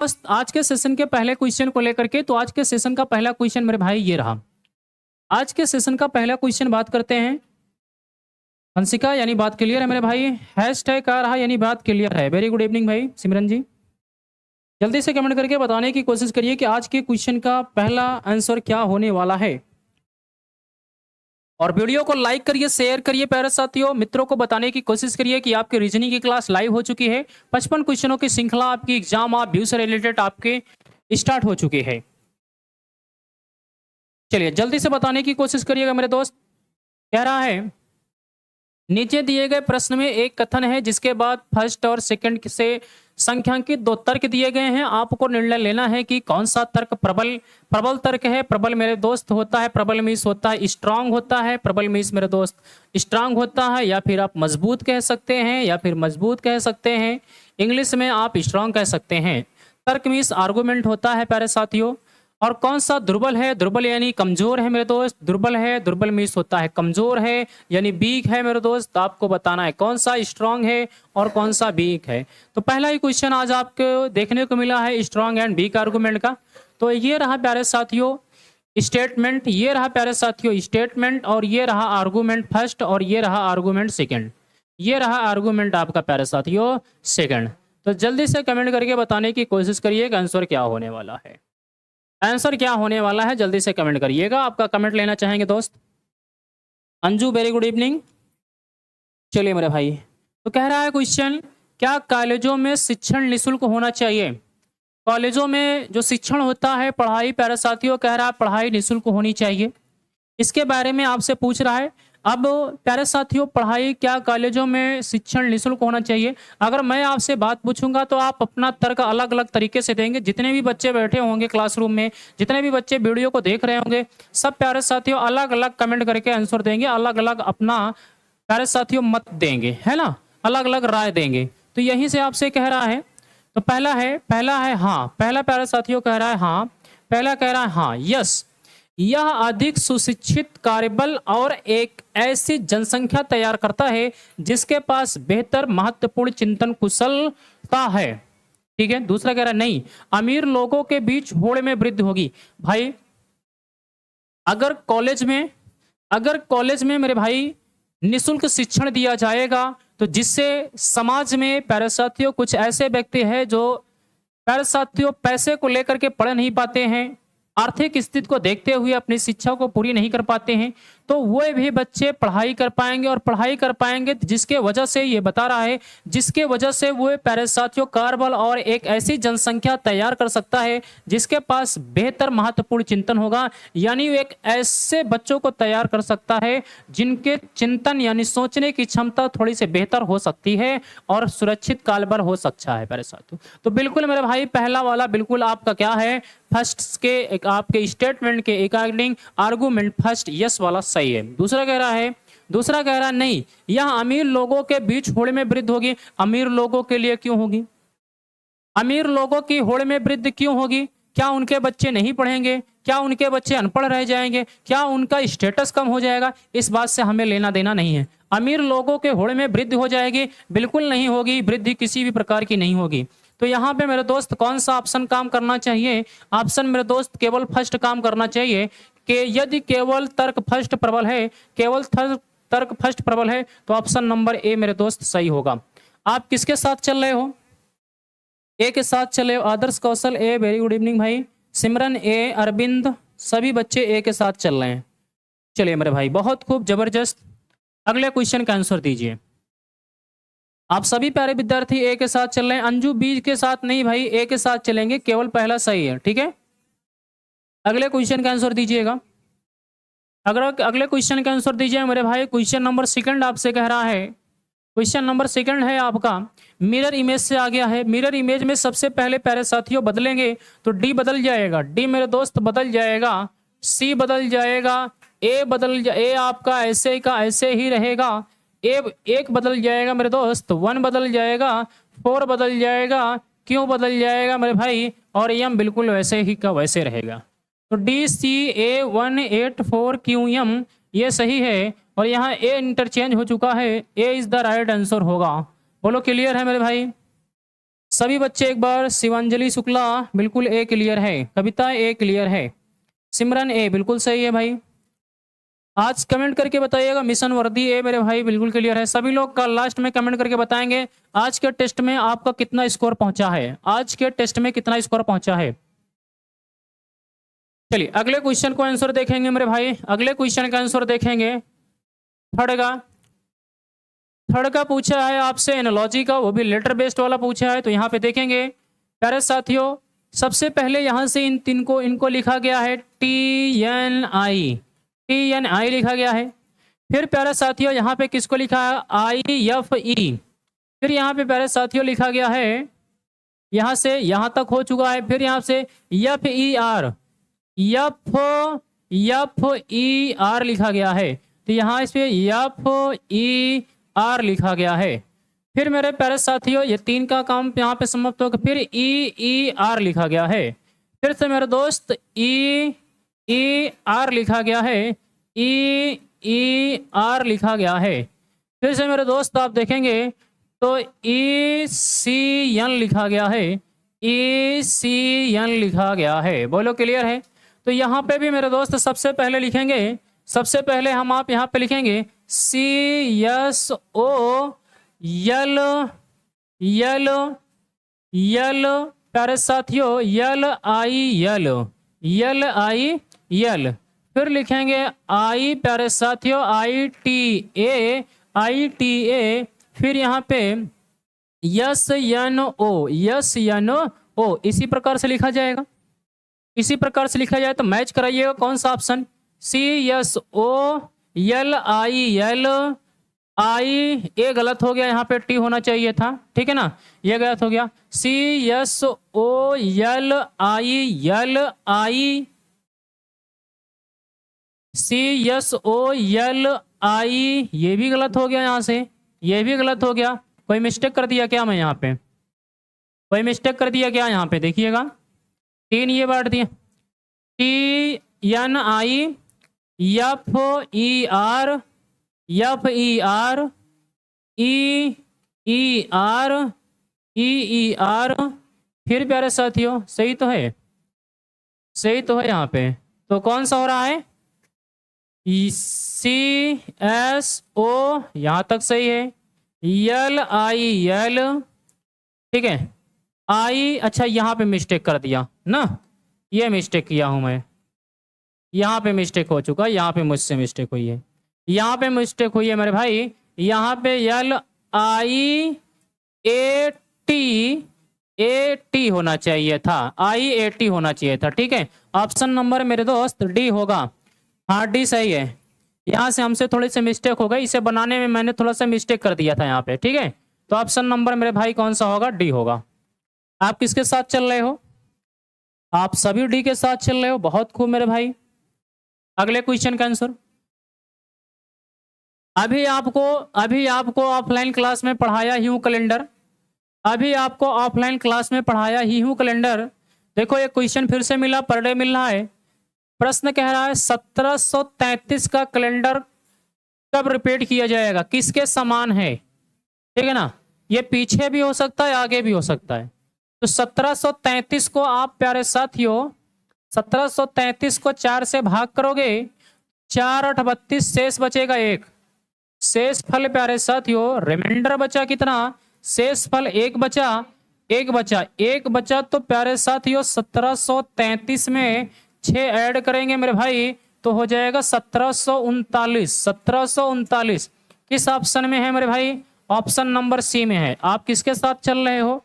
बस आज के सेशन के पहले क्वेश्चन को लेकर के, तो आज के सेशन का पहला क्वेश्चन मेरे भाई ये रहा। आज के सेशन का पहला क्वेश्चन बात करते हैं। हंसिका यानी बात क्लियर है मेरे भाई। हैशटैग आ रहा यानी बात क्लियर है। वेरी गुड इवनिंग भाई सिमरन जी। जल्दी से कमेंट करके बताने की कोशिश करिए कि आज के क्वेश्चन का पहला आंसर क्या होने वाला है। और वीडियो को लाइक करिए, शेयर करिए प्यारे साथियों, मित्रों को बताने की कोशिश करिए कि आपकी रीजनिंग की क्लास लाइव हो चुकी है। 55 क्वेश्चनों की श्रृंखला आपकी एग्जाम आप व्यू से रिलेटेड आपके स्टार्ट हो चुकी है। चलिए जल्दी से बताने की कोशिश करिएगा मेरे दोस्त। कह रहा है नीचे दिए गए प्रश्न में एक कथन है जिसके बाद फर्स्ट और सेकंड से संख्यांकित दो तर्क दिए गए हैं। आपको निर्णय लेना है कि कौन सा तर्क प्रबल तर्क है। प्रबल मेरे दोस्त होता है, प्रबल मीन्स होता है स्ट्रांग होता है, प्रबल मीन्स मेरे दोस्त स्ट्रांग होता है, या फिर आप मजबूत कह सकते हैं, या फिर मजबूत कह सकते हैं। इंग्लिश में आप स्ट्रांग कह सकते हैं। तर्क मीन्स आर्गुमेंट होता है प्यारे साथियों। और कौन सा दुर्बल है, दुर्बल यानी कमजोर है मेरे दोस्त। दुर्बल है, दुर्बल मीन्स होता है कमजोर है यानी वीक है मेरे दोस्त। आपको बताना है कौन सा स्ट्रांग है और कौन सा वीक है। तो पहला ही क्वेश्चन आज आपको देखने को मिला है स्ट्रांग एंड वीक आर्गुमेंट का। तो ये रहा प्यारे साथियों स्टेटमेंट, ये रहा प्यारे साथियों स्टेटमेंट, और ये रहा आर्गुमेंट फर्स्ट, और ये रहा आर्गुमेंट सेकंड। ये रहा आर्गुमेंट आपका प्यारे साथियों सेकंड। तो जल्दी से कमेंट करके बताने की कोशिश करिए कि आंसर क्या होने वाला है। आंसर क्या होने वाला है जल्दी से कमेंट करिएगा। आपका कमेंट लेना चाहेंगे दोस्त। Anju very good evening. चलिए मेरे भाई, तो कह रहा है क्वेश्चन, क्या कॉलेजों में शिक्षण निःशुल्क होना चाहिए। कॉलेजों में जो शिक्षण होता है, पढ़ाई प्यारे साथियों, कह रहा है पढ़ाई निःशुल्क होनी चाहिए। इसके बारे में आपसे पूछ रहा है। अब प्यारे साथियों पढ़ाई क्या कॉलेजों में शिक्षण निःशुल्क होना चाहिए। अगर मैं आपसे बात पूछूंगा तो आप अपना तर्क अलग अलग तरीके से देंगे। जितने भी बच्चे बैठे होंगे क्लासरूम में, जितने भी बच्चे वीडियो को देख रहे होंगे, सब प्यारे साथियों अलग अलग कमेंट करके आंसर देंगे, अलग अलग अपना प्यारे साथियों मत देंगे, है ना, अलग अलग राय देंगे। तो यहीं से आपसे कह रहा है, तो पहला है हाँ। पहला प्यारे साथियों कह रहा है हाँ। पहला कह रहा है हाँ यस, यह अधिक सुशिक्षित कार्यबल और एक ऐसी जनसंख्या तैयार करता है जिसके पास बेहतर महत्वपूर्ण चिंतन कुशलता है। ठीक है। दूसरा कह रहा है नहीं, अमीर लोगों के बीच होड़ में वृद्धि होगी। भाई अगर कॉलेज में मेरे भाई निःशुल्क शिक्षण दिया जाएगा तो जिससे समाज में प्यारे साथियों कुछ ऐसे व्यक्ति हैं जो प्यारे साथियों पैसे को लेकर के पढ़ नहीं पाते हैं, आर्थिक स्थिति को देखते हुए अपनी शिक्षा को पूरी नहीं कर पाते हैं, तो वो भी बच्चे पढ़ाई कर पाएंगे। और पढ़ाई कर पाएंगे जिसके वजह से ये बता रहा है, जिसके वजह से वो प्यारे साथियों कार्यबल और एक ऐसी जनसंख्या तैयार कर सकता है जिसके पास बेहतर महत्वपूर्ण चिंतन होगा। यानी वो एक ऐसे बच्चों को तैयार कर सकता है जिनके चिंतन यानी सोचने की क्षमता थोड़ी सी बेहतर हो सकती है और सुरक्षित कार्यबल हो सकता है प्यारे साथियों। तो बिल्कुल मेरे भाई पहला वाला बिल्कुल आपका क्या है, फर्स्ट के एक आपके स्टेटमेंट के अकॉर्डिंग आर्गुमेंट फर्स्ट यस वाला सही है। दूसरा कह रहा है नहीं, यह अमीर लोगों के बीच होड़ में वृद्धि होगी। अमीर लोगों के लिए क्यों होगी, अमीर लोगों की होड़ में वृद्धि क्यों होगी। क्या उनके बच्चे नहीं पढ़ेंगे, क्या उनके बच्चे अनपढ़ रह जाएंगे, क्या उनका स्टेटस कम हो जाएगा, इस बात से हमें लेना देना नहीं है। अमीर लोगों के होड़ में वृद्धि हो जाएगी, बिल्कुल नहीं होगी, वृद्धि किसी भी प्रकार की नहीं होगी। तो यहाँ पे मेरे दोस्त कौन सा ऑप्शन काम करना चाहिए, ऑप्शन मेरे दोस्त केवल फर्स्ट काम करना चाहिए कि यदि केवल तर्क फर्स्ट प्रबल है, केवल तर्क फर्स्ट प्रबल है तो ऑप्शन नंबर ए मेरे दोस्त सही होगा। आप किसके साथ चल रहे हो, ए के साथ चले हो। आदर्श कौशल ए वेरी गुड इवनिंग भाई। सिमरन ए, अरविंद सभी बच्चे ए के साथ चल रहे हैं। चलिए मेरे भाई बहुत खूब जबरदस्त। अगले क्वेश्चन का आंसर दीजिए। आप सभी प्यारे विद्यार्थी ए के साथ चल रहे हैं। अंजू बी के साथ नहीं भाई, ए के साथ चलेंगे, केवल पहला सही है। ठीक है। अगले क्वेश्चन का आंसर दीजिएगा। अगर अगले क्वेश्चन का आंसर दीजिए मेरे भाई। क्वेश्चन नंबर सेकंड आपसे कह रहा है, क्वेश्चन नंबर सेकंड है आपका मिरर इमेज से आ गया है। मिरर इमेज में सबसे पहले प्यारे साथियों बदलेंगे तो डी बदल जाएगा, डी मेरे दोस्त बदल जाएगा, सी बदल जाएगा, ए आपका ऐसे का ऐसे ही रहेगा, एक बदल जाएगा मेरे दोस्त, 1 बदल जाएगा, 4 बदल जाएगा, क्यों बदल जाएगा मेरे भाई, और एम बिल्कुल वैसे ही का वैसे रहेगा। तो डी सी ए 184 क्यू एम ये सही है, और यहाँ ए इंटरचेंज हो चुका है, ए इज द राइट आंसर होगा। बोलो क्लियर है मेरे भाई। सभी बच्चे एक बार शिवांजलि शुक्ला बिल्कुल ए क्लियर है, कविता ए क्लियर है, सिमरन ए बिल्कुल सही है भाई। आज कमेंट करके बताइएगा। मिशन वर्दी ए मेरे भाई बिल्कुल क्लियर है। सभी लोग कल लास्ट में कमेंट करके बताएंगे आज के टेस्ट में आपका कितना स्कोर पहुंचा है, आज के टेस्ट में कितना स्कोर पहुंचा है। चलिए अगले क्वेश्चन को आंसर देखेंगे मेरे भाई। अगले क्वेश्चन का आंसर देखेंगे थर्ड का पूछा है आपसे एनालॉजी का, वो भी लेटर बेस्ड वाला पूछा है। तो यहाँ पे देखेंगे प्यारे साथियों, सबसे पहले यहाँ से इन तीन को इनको लिखा गया है TNI लिखा गया है। फिर प्यारे साथियों यहाँ पे किसको लिखा है IFE। फिर यहाँ पे प्यारे साथियों लिखा गया है, यहाँ से यहाँ तक हो चुका है। फिर यहाँ से FER लिखा गया है। तो यहाँ इस पे FER लिखा गया है। फिर मेरे प्यारे साथियों ये तीन का काम यहाँ पे समाप्त होगा। फिर ER लिखा गया है। फिर से मेरे दोस्त ER लिखा गया है, ER लिखा गया है। फिर से मेरे दोस्त आप देखेंगे तो ECN लिखा गया है, ECN लिखा गया है। बोलो क्लियर है। तो यहाँ पे भी मेरे दोस्त सबसे पहले लिखेंगे, सबसे पहले हम आप यहाँ पे लिखेंगे CSOL प्यारे साथियों LIL। फिर लिखेंगे I प्यारे साथियों ITA। फिर यहाँ पे SNO इसी प्रकार से लिखा जाएगा। इसी प्रकार से लिखा जाए तो मैच कराइएगा कौन सा ऑप्शन, CSOLIL। ए गलत हो गया, यहाँ पे T होना चाहिए था, ठीक है ना, ये गलत हो गया। CSOLI ये भी गलत हो गया, यहाँ से ये भी गलत हो गया। कोई मिस्टेक कर दिया क्या मैं यहाँ पे, कोई मिस्टेक कर दिया क्या यहाँ पे, देखिएगा तीन ये बांट दिए TNI FER EER। फिर प्यारे साथियों सही तो है, सही तो है यहाँ पे। तो कौन सा हो रहा है CSO, यहाँ तक सही है। LIL ठीक है। अच्छा यहाँ पे मिस्टेक कर दिया ना, ये मिस्टेक किया हूँ मैं, यहाँ पे मिस्टेक हो चुका, यहाँ पे मुझसे मिस्टेक हुई है, यहाँ पे मिस्टेक हुई है मेरे भाई। यहाँ पे LIAT होना चाहिए था, IAT होना चाहिए था, ठीक है। ऑप्शन नंबर मेरे दोस्त डी होगा। हाँ डी सही है। यहाँ से हमसे थोड़ी सी मिस्टेक हो गई, इसे बनाने में मैंने थोड़ा सा मिस्टेक कर दिया था यहाँ पे, ठीक है। तो ऑप्शन नंबर मेरे भाई कौन सा होगा, डी होगा। आप किसके साथ चल रहे हो, आप सभी डी के साथ चल रहे हो, बहुत खूब मेरे भाई। अगले क्वेश्चन का आंसर अभी आपको ऑफलाइन क्लास में पढ़ाया ही हूं कैलेंडर, अभी आपको ऑफलाइन क्लास में पढ़ाया ही हूं कैलेंडर। देखो ये क्वेश्चन फिर से मिला, पर डे मिल रहा है। प्रश्न कह रहा है 1733 का कैलेंडर कब रिपीट किया जाएगा, किसके समान है, ठीक है ना। ये पीछे भी हो सकता है, आगे भी हो सकता है। तो 1733 को आप प्यारे साथियों 1733 को 4 से भाग करोगे, 4 8 32, शेष बचेगा 1। शेष फल प्यारे साथियों रिमाइंडर बचा कितना, शेष फल 1 बचा, 1 बचा। तो प्यारे साथियों 1733 में 6 ऐड करेंगे मेरे भाई तो हो जाएगा 1739। किस ऑप्शन में है मेरे भाई, ऑप्शन नंबर सी में है। आप किसके साथ चल रहे हो,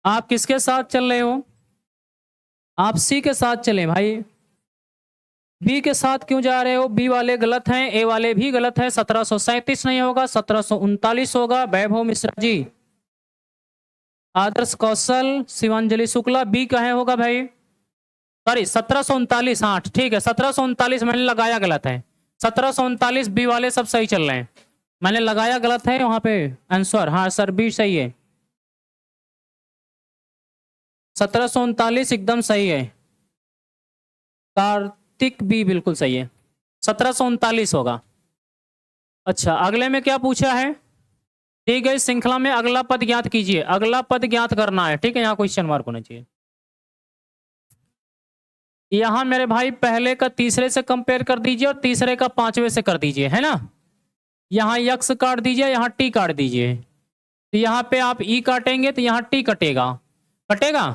आप किसके साथ चल रहे हो, आप सी के साथ चलें भाई। बी के साथ क्यों जा रहे हो, बी वाले गलत हैं, ए वाले भी गलत है। 1737 नहीं होगा, 1739 होगा। वैभव मिश्रा जी, आदर्श कौशल, शिवांजलि शुक्ला, बी कहे होगा भाई, सॉरी 1739। हाँ ठीक है, 1739 मैंने लगाया गलत है, 1739 बी वाले सब सही चल रहे हैं, मैंने लगाया गलत है वहां पे आंसर। हाँ सर बी सही है, 1739 एकदम सही है। कार्तिक बी बिल्कुल सही है, 1739 होगा। अच्छा अगले में क्या पूछा है, दी गई श्रृंखला में अगला पद ज्ञात कीजिए। अगला पद ज्ञात करना है, ठीक है, यहाँ क्वेश्चन मार्क होना चाहिए। यहां मेरे भाई पहले का तीसरे से कंपेयर कर दीजिए और तीसरे का पांचवे से कर दीजिए, है ना। यहाँ यक्स काट दीजिए, यहाँ टी काट दीजिए। तो यहाँ पे आप ई काटेंगे तो यहाँ टी कटेगा, कटेगा,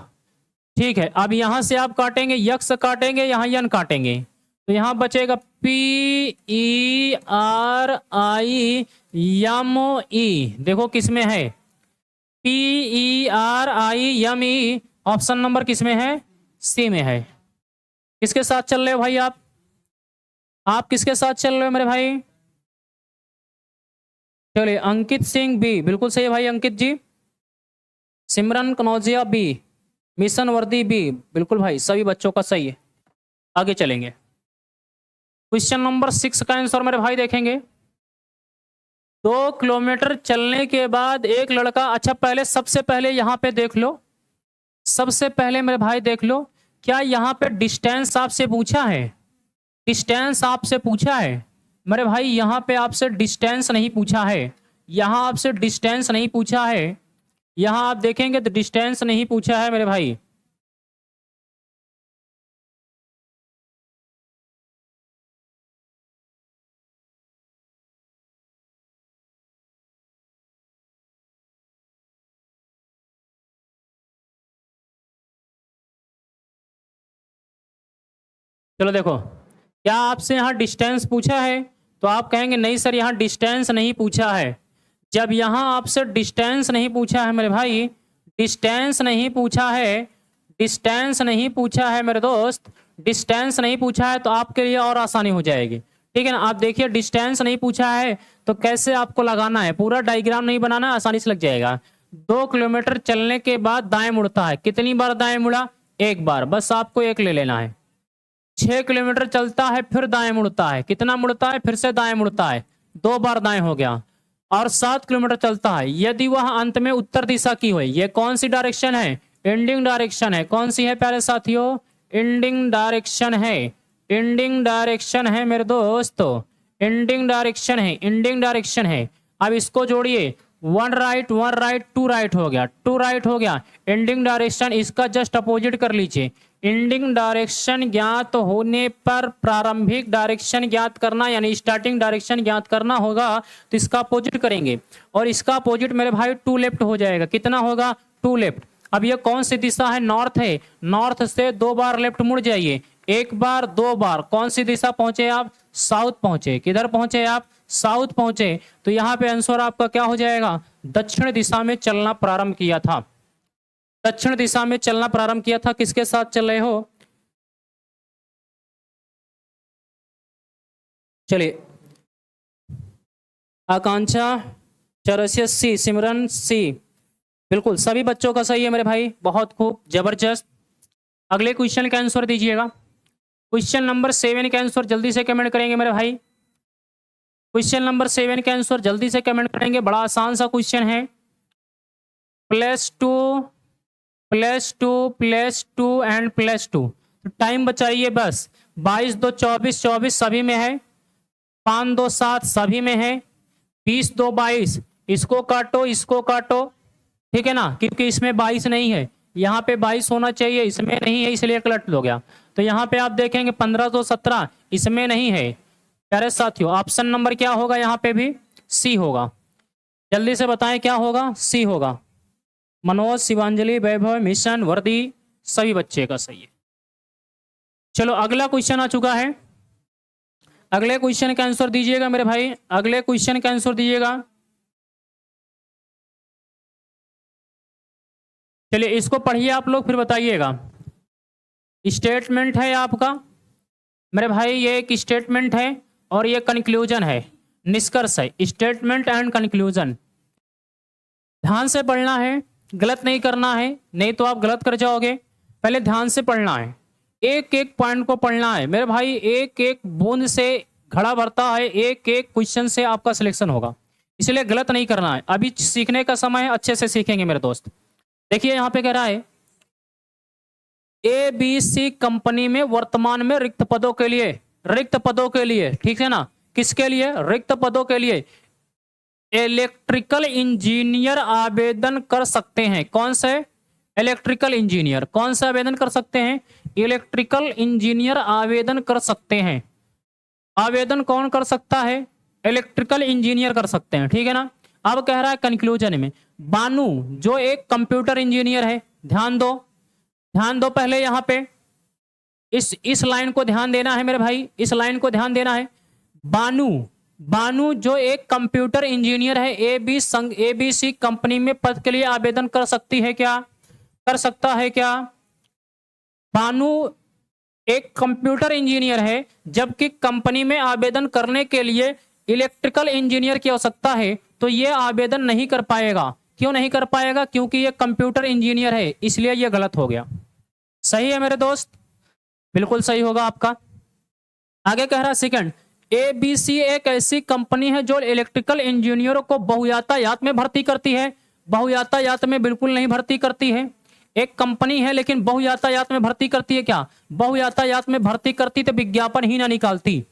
ठीक है। अब यहां से आप काटेंगे, यक्स काटेंगे, यहाँ यन काटेंगे, तो यहाँ बचेगा P E R I M ई। देखो किसमें है, P E R I M E. Option number किसमें है, सी में है। किसके साथ चल रहे हो भाई आप किसके साथ चल रहे हो मेरे भाई। चलिए, अंकित सिंह बी, बिल्कुल सही है भाई अंकित जी। सिमरन कनौजिया बी, मिशन वर्दी बी, बिल्कुल भाई सभी बच्चों का सही है। आगे चलेंगे, क्वेश्चन नंबर 6 का आंसर मेरे भाई देखेंगे। 2 किलोमीटर चलने के बाद एक लड़का, अच्छा पहले सबसे पहले यहाँ पे देख लो, सबसे पहले मेरे भाई देख लो, क्या यहाँ पे डिस्टेंस आपसे पूछा है, डिस्टेंस आपसे पूछा है मेरे भाई। यहाँ पे आपसे डिस्टेंस नहीं पूछा है, यहाँ आपसे डिस्टेंस नहीं पूछा है, यहाँ आप देखेंगे तो डिस्टेंस नहीं पूछा है मेरे भाई। चलो देखो, क्या आपसे यहाँ डिस्टेंस पूछा है, तो आप कहेंगे नहीं सर यहाँ डिस्टेंस नहीं पूछा है। जब यहाँ आपसे डिस्टेंस नहीं पूछा है मेरे भाई, डिस्टेंस नहीं पूछा है, डिस्टेंस नहीं पूछा है मेरे दोस्त, डिस्टेंस नहीं पूछा है, तो आपके लिए और आसानी हो जाएगी, ठीक है ना। आप देखिए डिस्टेंस नहीं पूछा है तो कैसे आपको लगाना है, पूरा डायग्राम नहीं बनाना, आसानी से लग जाएगा। 2 किलोमीटर चलने के बाद दाएं मुड़ता है, कितनी बार दाएं मुड़ा, एक बार, बस आपको एक ले लेना है। 6 किलोमीटर चलता है फिर दाएं मुड़ता है, कितना मुड़ता है, फिर से दाएं मुड़ता है, 2 बार दाएं हो गया। और 7 किलोमीटर चलता है, यदि वह अंत में उत्तर दिशा की हो, ये कौन सी डायरेक्शन है, एंडिंग डायरेक्शन है। कौन सी है प्यारे साथियों, एंडिंग डायरेक्शन है, एंडिंग डायरेक्शन है मेरे दोस्तों, एंडिंग डायरेक्शन है, एंडिंग डायरेक्शन है। अब इसको जोड़िए, 1 राइट 1 राइट 2 राइट हो गया, 2 राइट हो गया, एंडिंग डायरेक्शन इसका जस्ट अपोजिट कर लीजिए। एंडिंग डायरेक्शन ज्ञात होने पर प्रारंभिक डायरेक्शन ज्ञात करना, यानी स्टार्टिंग डायरेक्शन ज्ञात करना होगा, तो इसका अपोजिट करेंगे, और इसका अपोजिट मेरे भाई 2 लेफ्ट हो जाएगा, कितना होगा, 2 लेफ्ट। अब ये कौन सी दिशा है, नॉर्थ है, नॉर्थ से 2 बार लेफ्ट मुड़ जाइए, 1 बार 2 बार, कौन सी दिशा पहुंचे आप, साउथ पहुंचे, किधर पहुंचे आप, साउथ पहुंचे। तो यहाँ पे आंसर आपका क्या हो जाएगा, दक्षिण दिशा में चलना प्रारंभ किया था, दक्षिण दिशा में चलना प्रारंभ किया था। किसके साथ चल रहे हो, चलिए, आकांक्षा चरसिया सी, सिमरन सी, बिल्कुल सभी बच्चों का सही है मेरे भाई, बहुत खूब, जबरदस्त। अगले क्वेश्चन का आंसर दीजिएगा। क्वेश्चन नंबर 7 का आंसर जल्दी से कमेंट करेंगे मेरे भाई, क्वेश्चन नंबर 7 का आंसर जल्दी से कमेंट करेंगे, बड़ा आसान सा क्वेश्चन है। +2 +2 एंड +2, टाइम बचाइए बस। 22 2 24 24 सभी में है, 5 2 7 सभी में है, 20 2 22, इसको काटो इसको काटो, ठीक है ना, क्योंकि इसमें 22 नहीं है, यहाँ पे 22 होना चाहिए, इसमें नहीं है, इसलिए कलट हो गया। तो यहाँ पे आप देखेंगे 15 2 17, इसमें नहीं है प्यारे साथियों। ऑप्शन नंबर क्या होगा, यहाँ पे भी सी होगा, जल्दी से बताएं क्या होगा, सी होगा। मनोज, शिवांजलि, वैभव, मिशन, वर्दी, सभी बच्चे का सही है। चलो अगला क्वेश्चन आ चुका है, अगले क्वेश्चन का आंसर दीजिएगा मेरे भाई, अगले क्वेश्चन का आंसर दीजिएगा। चलिए इसको पढ़िए आप लोग, फिर बताइएगा। स्टेटमेंट है आपका मेरे भाई, ये एक स्टेटमेंट है और ये कंक्लूजन है, निष्कर्ष है, स्टेटमेंट एंड कंक्लूजन। ध्यान से पढ़ना है, गलत नहीं करना है, नहीं तो आप गलत कर जाओगे। पहले ध्यान से पढ़ना है, एक एक पॉइंट को पढ़ना है मेरे भाई, एक एक बूंद से घड़ा भरता है, एक एक क्वेश्चन से आपका सिलेक्शन होगा, इसलिए गलत नहीं करना है। अभी सीखने का समय है, अच्छे से सीखेंगे मेरे दोस्त। देखिए यहाँ पे कह रहा है ABC कंपनी में वर्तमान में रिक्त पदों के लिए, रिक्त पदों के लिए, ठीक है ना, किसके लिए, रिक्त पदों के लिए इलेक्ट्रिकल इंजीनियर आवेदन कर सकते हैं। कौन से? Electrical engineer. कौन सा आवेदन कर सकते हैं? इलेक्ट्रिकल इंजीनियर आवेदन कर सकते हैं। आवेदन कौन कर सकता है? इलेक्ट्रिकल इंजीनियर कर सकते हैं, ठीक है ना। अब कह रहा है कंक्लूजन में, बानू जो एक कंप्यूटर इंजीनियर है, ध्यान दो, ध्यान दो पहले यहां पे इस लाइन को ध्यान देना है मेरे भाई, इस लाइन को ध्यान देना है। बानू, बानू जो एक कंप्यूटर इंजीनियर है, एबीसी कंपनी में पद के लिए आवेदन कर सकती है क्या? कर सकता है क्या? बानू एक कंप्यूटर इंजीनियर है, जबकि कंपनी में आवेदन करने के लिए इलेक्ट्रिकल इंजीनियर की आवश्यकता है, तो यह आवेदन नहीं कर पाएगा। क्यों नहीं कर पाएगा? क्योंकि यह कंप्यूटर इंजीनियर है, इसलिए यह गलत हो गया। सही है मेरे दोस्त? बिल्कुल सही होगा आपका। आगे कह रहा है सेकंड, एबीसी एक ऐसी कंपनी है जो इलेक्ट्रिकल इंजीनियरों को बहुयातायात में भर्ती करती है। बहुयातायात में बिल्कुल नहीं भर्ती करती है। एक कंपनी है लेकिन बहुयातायात में भर्ती करती है क्या? बहुयातायात में भर्ती करती तो विज्ञापन ही ना निकालती।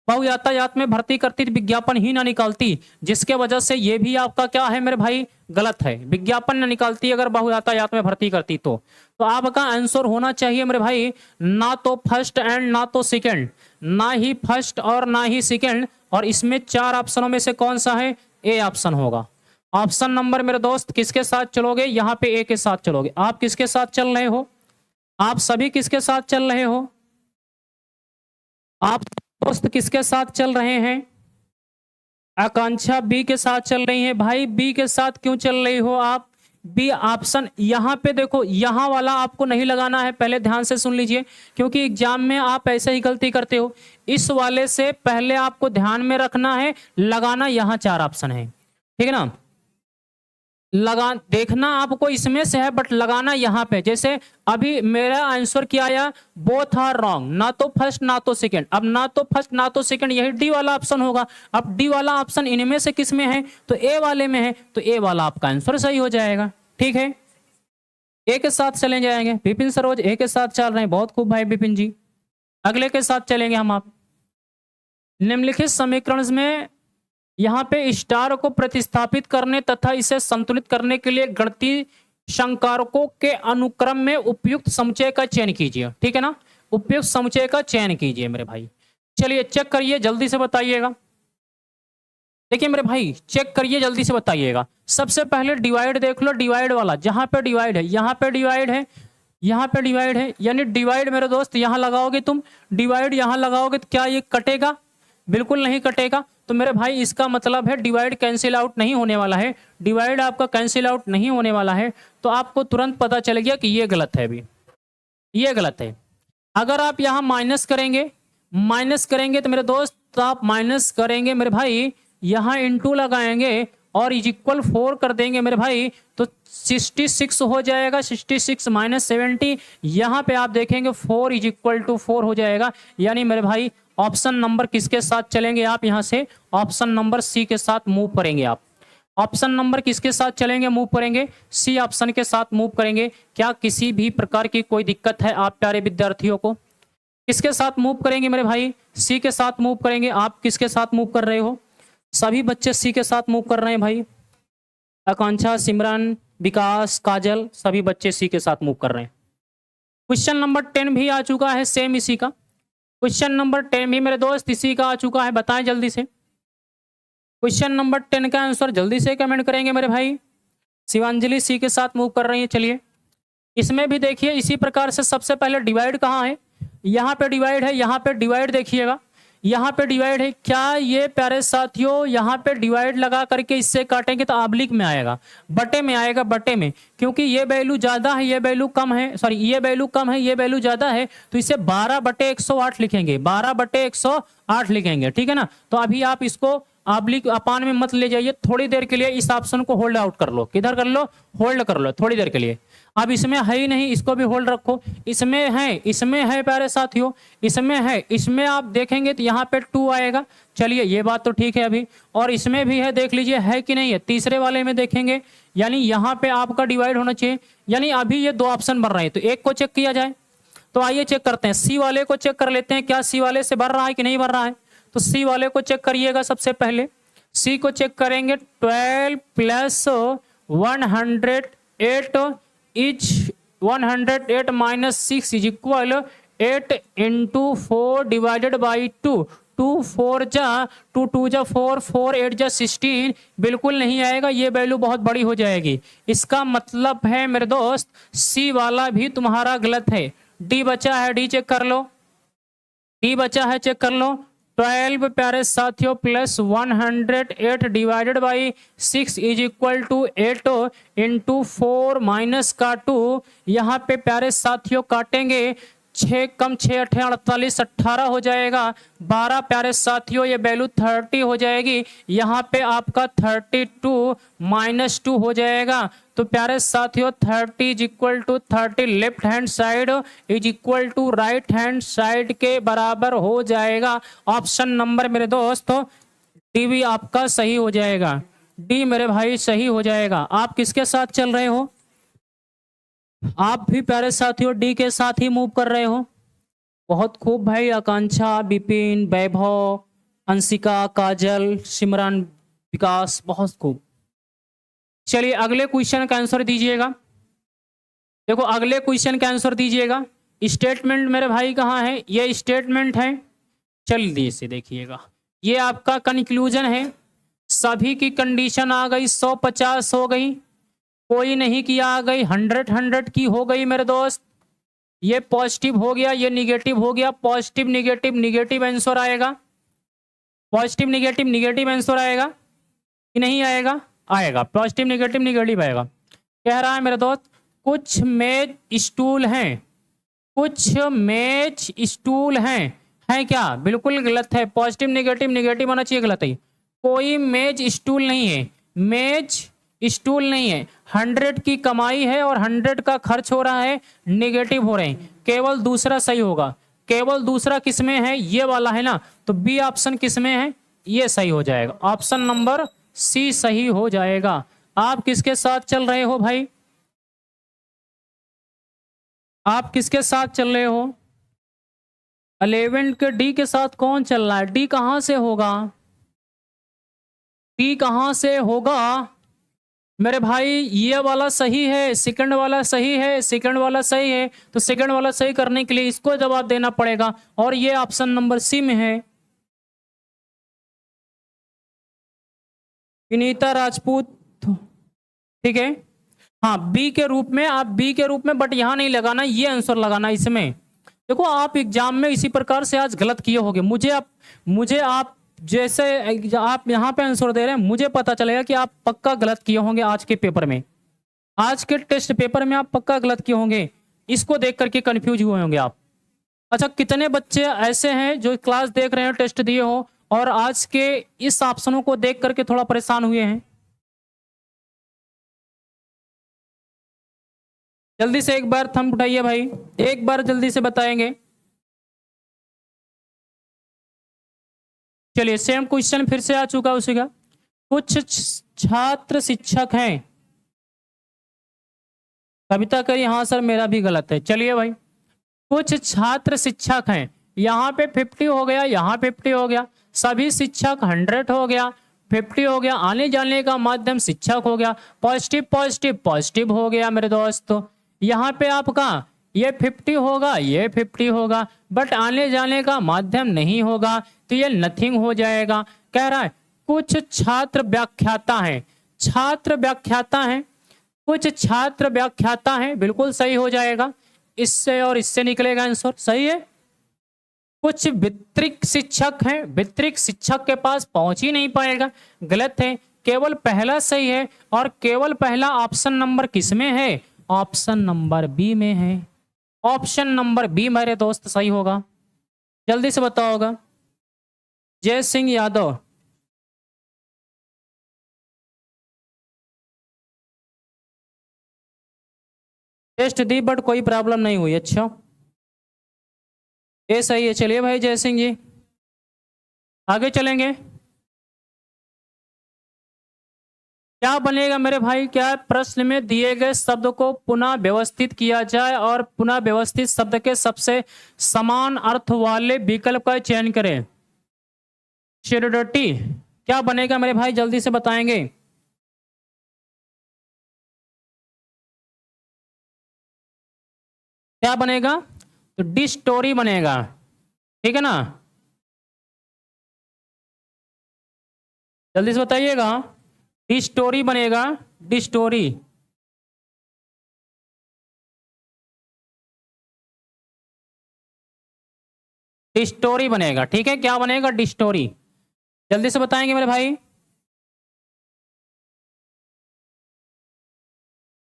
बहुयातायात में भर्ती करती तो विज्ञापन ही ना निकालती, जिसके वजह से ये भी आपका क्या है मेरे भाई? गलत है। विज्ञापन ना निकालती अगर बहुयातायात में भर्ती करती तो आपका आंसर होना चाहिए मेरे भाई, ना तो फर्स्ट एंड ना तो सेकंड, ना ही फर्स्ट और ना ही सेकंड। और इसमें 4 ऑप्शनों में से कौन सा है? ए ऑप्शन होगा। ऑप्शन नंबर मेरे दोस्त किसके साथ चलोगे? यहाँ पे ए के साथ चलोगे। आप किसके साथ चल रहे हो? आप सभी किसके साथ चल रहे हो? आप दोस्त किसके साथ चल रहे हैं? आकांक्षा बी के साथ चल रही है। भाई बी के साथ क्यों चल रही हो आप? बी ऑप्शन, यहां पे देखो, यहां वाला आपको नहीं लगाना है, पहले ध्यान से सुन लीजिए, क्योंकि एग्जाम में आप ऐसे ही गलती करते हो। इस वाले से पहले आपको ध्यान में रखना है, लगाना यहां 4 ऑप्शन है, ठीक है ना। लगा देखना आपको इसमें से है, बट लगाना यहां पे। जैसे अभी मेरा आंसर क्या आया? बोथ आर रॉन्ग, ना तो फर्स्ट ना तो सेकंड। अब ना तो फर्स्ट ना तो सेकंड, यही डी वाला ऑप्शन होगा। अब डी वाला ऑप्शन इनमें से किस में है? तो ए वाले में है, तो ए वाला आपका आंसर सही हो जाएगा, ठीक है। ए के साथ चले जाएंगे। विपिन सरोज ए के साथ चल रहे हैं, बहुत खूब भाई विपिन जी। अगले के साथ चलेंगे हम। आप निम्नलिखित समीकरण में यहां पे स्टार को प्रतिस्थापित करने तथा इसे संतुलित करने के लिए गणितीय संकारकों के अनुक्रम में उपयुक्त समुच्चय का चयन कीजिए, ठीक है ना। उपयुक्त समुच्चय का चयन कीजिए मेरे भाई। चलिए चेक करिए, जल्दी से बताइएगा। देखिए मेरे भाई चेक करिए, जल्दी से बताइएगा। सबसे पहले डिवाइड देख लो, डिवाइड वाला जहां पे डिवाइड है, यहां पे डिवाइड है, यहां पे डिवाइड है, यानी डिवाइड मेरे दोस्त यहां लगाओगे तुम, डिवाइड यहां लगाओगे तो क्या ये कटेगा? बिल्कुल नहीं कटेगा। तो मेरे भाई इसका मतलब है डिवाइड कैंसिल आउट नहीं होने वाला है, डिवाइड आपका कैंसिल आउट नहीं होने वाला है। तो आपको तुरंत पता चल गया कि ये गलत है, अभी ये गलत है। अगर आप यहां माइनस करेंगे, माइनस करेंगे तो मेरे दोस्त, तो आप माइनस करेंगे मेरे भाई, यहां इंटू लगाएंगे और इज इक्वल 4 कर देंगे मेरे भाई, तो 66 हो जाएगा। 66 माइनस 70, यहां पे आप देखेंगे 4 इज इक्वल टू 4 हो जाएगा। यानी मेरे भाई ऑप्शन नंबर किसके साथ चलेंगे आप? यहां से ऑप्शन नंबर सी के साथ मूव करेंगे आप। ऑप्शन नंबर किसके साथ चलेंगे, मूव करेंगे? सी ऑप्शन के साथ मूव करेंगे। क्या किसी भी प्रकार की कोई दिक्कत है आप प्यारे विद्यार्थियों को? किसके साथ मूव करेंगे मेरे भाई? सी के साथ मूव करेंगे। आप किसके साथ मूव कर रहे हो? सभी बच्चे सी के साथ मूव कर रहे हैं भाई। आकांक्षा, सिमरन, विकास, काजल, सभी बच्चे सी के साथ मूव कर रहे हैं। क्वेश्चन नंबर 10 भी आ चुका है, सेम इसी का। क्वेश्चन नंबर 10 भी मेरे दोस्त इसी का आ चुका है, बताएं जल्दी से। क्वेश्चन नंबर 10 का आंसर जल्दी से कमेंट करेंगे मेरे भाई। शिवांजलि सी के साथ मूव कर रही है। चलिए इसमें भी देखिए इसी प्रकार से, सबसे पहले डिवाइड कहाँ है? यहाँ पे डिवाइड है, यहाँ पे डिवाइड देखिएगा, यहाँ पे डिवाइड है। क्या ये प्यारे साथियों यहाँ पे डिवाइड लगा करके इससे काटेंगे तो ऑब्लिक में आएगा, बटे में आएगा, बटे में, क्योंकि ये वैल्यू ज्यादा है, ये वैल्यू कम है, सॉरी ये वैल्यू कम है, ये वैल्यू ज्यादा है, तो इसे 12/108 लिखेंगे, 12/108 लिखेंगे, ठीक है ना। तो अभी आप इसको ऑब्लिक अपान में मत ले जाइए, थोड़ी देर के लिए इस ऑप्शन को होल्ड आउट कर लो। किधर कर लो? होल्ड कर लो थोड़ी देर के लिए। अब इसमें है ही नहीं, इसको भी होल्ड रखो। इसमें है प्यारे साथियों, इसमें है, इसमें आप देखेंगे तो यहाँ पे 2 आएगा। चलिए ये बात तो ठीक है अभी, और इसमें भी है, देख लीजिए है कि नहीं है। तीसरे वाले में देखेंगे, यानी यहाँ पे आपका डिवाइड होना चाहिए। यानी अभी ये 2 ऑप्शन बन रहे हैं, तो एक को चेक किया जाए। तो आइए चेक करते हैं, सी वाले को चेक कर लेते हैं, क्या सी वाले से बढ़ रहा है कि नहीं बढ़ रहा है। तो सी वाले को चेक करिएगा सबसे पहले। सी को चेक करेंगे 12 plus 108 is 108 minus 6 is equal 8 into 4 divided by 2। 2 4 जा 2 2 जा 4 4 8 जा 16 बिल्कुल नहीं आएगा, ये वैल्यू बहुत बड़ी हो जाएगी। इसका मतलब है मेरे दोस्त सी वाला भी तुम्हारा गलत है। डी बचा है, डी चेक कर लो, डी बचा है, चेक कर लो। 12 प्यारे साथियों plus 108 divided by 6 is equal to 8 into 4 minus का 2। यहाँ पे प्यारे साथियों काटेंगे, 6 कम 6 8 48 18 हो जाएगा। 12 प्यारे साथियों ये वैल्यू 30 हो जाएगी। यहाँ पे आपका 32 माइनस 2 हो जाएगा। तो प्यारे साथियों 30 is equal to 30 left hand side is equal to right hand side के बराबर हो जाएगा। ऑप्शन नंबर मेरे दोस्तों डी भी आपका सही हो जाएगा। डी मेरे भाई सही हो जाएगा। आप किसके साथ चल रहे हो? आप भी प्यारे साथियों डी के साथ ही मूव कर रहे हो। बहुत खूब भाई। आकांक्षा, विपिन, वैभव, अंशिका, काजल, सिमरन, विकास, बहुत खूब। चलिए अगले क्वेश्चन का आंसर दीजिएगा। देखो अगले क्वेश्चन का आंसर दीजिएगा। स्टेटमेंट मेरे भाई कहाँ है? ये स्टेटमेंट है। चलिए से देखिएगा, ये आपका कंक्लूजन है। सभी की कंडीशन आ गई, 150 हो गई, कोई नहीं किया आ गई, 100 की हो गई मेरे दोस्त। ये पॉजिटिव हो गया, ये निगेटिव हो गया। पॉजिटिव निगेटिव निगेटिव आंसर आएगा। पॉजिटिव निगेटिव निगेटिव आंसर आएगा कि नहीं आएगा? आएगा। पॉजिटिव निगेटिव निगेटिव आएगा। कह रहा है मेरे दोस्त कुछ मेज स्टूल हैं, कुछ मेज स्टूल हैं क्या? बिल्कुल गलत है। पॉजिटिव निगेटिव निगेटिव होना चाहिए, गलत है। कोई मेज स्टूल नहीं है, मेज स्टूल नहीं है। 100 की कमाई है और 100 का खर्च हो रहा है, निगेटिव हो रहे हैं। केवल दूसरा सही होगा। केवल दूसरा किसमें है? ये वाला है ना। तो बी ऑप्शन किसमें है? ये सही हो जाएगा। ऑप्शन नंबर सी सही हो जाएगा। आप किसके साथ चल रहे हो भाई? आप किसके साथ चल रहे हो? 11 के डी के साथ कौन चल रहा है? डी कहां से होगा? डी कहां से होगा मेरे भाई? ये वाला सही है, सेकंड वाला सही है, सेकंड वाला सही है। तो सेकंड वाला सही करने के लिए इसको जवाब देना पड़ेगा और ये ऑप्शन नंबर सी में है। विनीता राजपूत, ठीक है। हाँ बी के रूप में, आप बी के रूप में, बट यहां नहीं लगाना, ये आंसर लगाना इसमें। देखो आप एग्जाम में इसी प्रकार से आज गलत किए होंगे। मुझे आप जैसे आप यहाँ पे आंसर दे रहे हैं, मुझे पता चलेगा कि आप पक्का गलत किए होंगे आज के पेपर में। आज के टेस्ट पेपर में आप पक्का गलत किए होंगे। इसको देख करके कंफ्यूज हुए होंगे आप। अच्छा कितने बच्चे ऐसे हैं जो क्लास देख रहे हैं, टेस्ट दिए हो और आज के इस ऑप्शनों को देख करके थोड़ा परेशान हुए हैं? जल्दी से एक बार थंब उठाइए भाई, एक बार जल्दी से बताएंगे। चलिए सेम क्वेश्चन फिर से आ चुका उसी का। कुछ छात्र शिक्षक हैं। कविता करी हाँ सर मेरा भी गलत है। चलिए भाई, कुछ छात्र शिक्षक हैं। यहाँ पे 50 हो गया, यहाँ 50 हो गया, सभी शिक्षक 100 हो गया, 50 हो गया, आने जाने का माध्यम शिक्षक हो गया, पॉजिटिव पॉजिटिव पॉजिटिव हो गया मेरे दोस्तों। यहाँ पे आपका ये 50 होगा, ये 50 होगा, बट आने जाने का माध्यम नहीं होगा, तो ये नथिंग हो जाएगा। कह रहा है कुछ छात्र व्याख्याता हैं। छात्र व्याख्याता हैं, कुछ छात्र व्याख्याता हैं, बिल्कुल सही हो जाएगा। इससे और इससे निकलेगा आंसर, सही है। कुछ वितरिक शिक्षक हैं, वितरिक शिक्षक के पास पहुंच ही नहीं पाएगा, गलत है। केवल पहला सही है और केवल पहला ऑप्शन नंबर किसमें है? ऑप्शन नंबर बी में है। ऑप्शन नंबर बी मेरे दोस्त सही होगा। जल्दी से बताओगा। जय सिंह यादव, टेस्ट दी बट कोई प्रॉब्लम नहीं हुई। अच्छा ये सही है। चलिए भाई जय सिंह जी आगे चलेंगे। क्या बनेगा मेरे भाई? क्या प्रश्न में दिए गए शब्द को पुनः व्यवस्थित किया जाए और पुनः व्यवस्थित शब्द के सबसे समान अर्थ वाले विकल्प का चयन करें। शेरोडोटी क्या बनेगा मेरे भाई, जल्दी से बताएंगे। क्या बनेगा, तो डिस्टोरी बनेगा, ठीक है ना, जल्दी से बताइएगा। डिस्टोरी बनेगा, डिस्टोरी। डिस्टोरी बनेगा, ठीक है, क्या बनेगा, डिस्टोरी। जल्दी से बताएंगे मेरे भाई।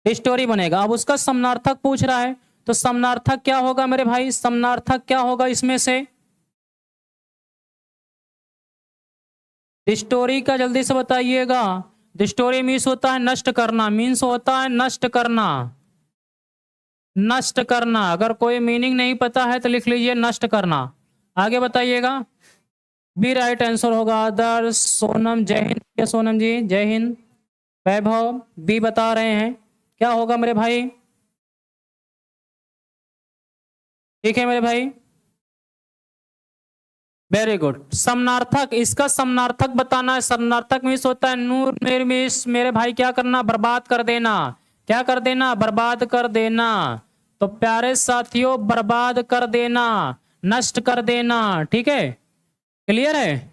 डिस्टोरी बनेगा। अब उसका समानार्थक पूछ रहा है, तो समानार्थक क्या होगा मेरे भाई, समानार्थक क्या होगा इसमें से। डिस्टोरी का जल्दी से बताइएगा। डिस्टोरी मीन्स होता है नष्ट करना, मीन्स होता है नष्ट करना, नष्ट करना। अगर कोई मीनिंग नहीं पता है तो लिख लीजिए नष्ट करना। आगे बताइएगा। बी राइट आंसर होगा। आदर्श, सोनम, जय हिंद। क्या सोनम जी, जय हिंद। वैभव बी बता रहे हैं, क्या होगा मेरे भाई, ठीक है मेरे भाई, वेरी गुड। समानार्थक, इसका समानार्थक बताना है। समानार्थक मीन्स होता है नूर निर्मिश, मेरे भाई क्या करना, बर्बाद कर देना। क्या कर देना, बर्बाद कर देना। तो प्यारे साथियों, बर्बाद कर देना, नष्ट कर देना, ठीक है, क्लियर है।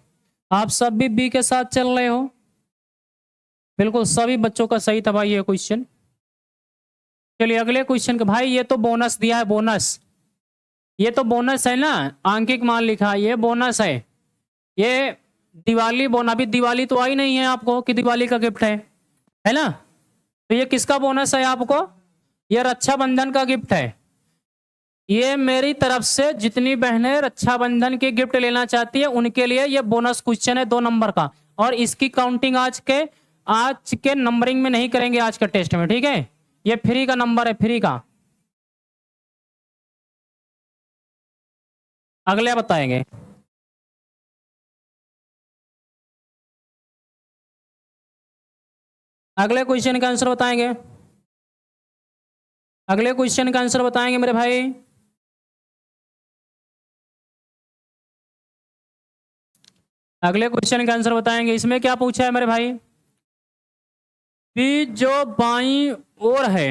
आप सब भी बी के साथ चल रहे हो, बिल्कुल सभी बच्चों का सही था भाई ये क्वेश्चन। चलिए अगले क्वेश्चन का भाई, ये तो बोनस दिया है, बोनस, ये तो बोनस है ना, आंकिक मान लिखा, ये बोनस है। ये दिवाली बोनस, अभी दिवाली तो आई नहीं है आपको कि दिवाली का गिफ्ट है ना, तो ये किसका बोनस है आपको, ये रक्षाबंधन का गिफ्ट है। ये मेरी तरफ से जितनी बहनें रक्षाबंधन के गिफ्ट लेना चाहती है उनके लिए ये बोनस क्वेश्चन है 2 नंबर का। और इसकी काउंटिंग आज के नंबरिंग में नहीं करेंगे आज के टेस्ट में, ठीक है, ये फ्री का नंबर है, फ्री का। अगले बताएंगे। अगले क्वेश्चन का आंसर बताएंगे, अगले क्वेश्चन का आंसर बताएंगे मेरे भाई। अगले क्वेश्चन का आंसर बताएंगे। इसमें क्या पूछा है मेरे भाई, कि जो बाईं ओर है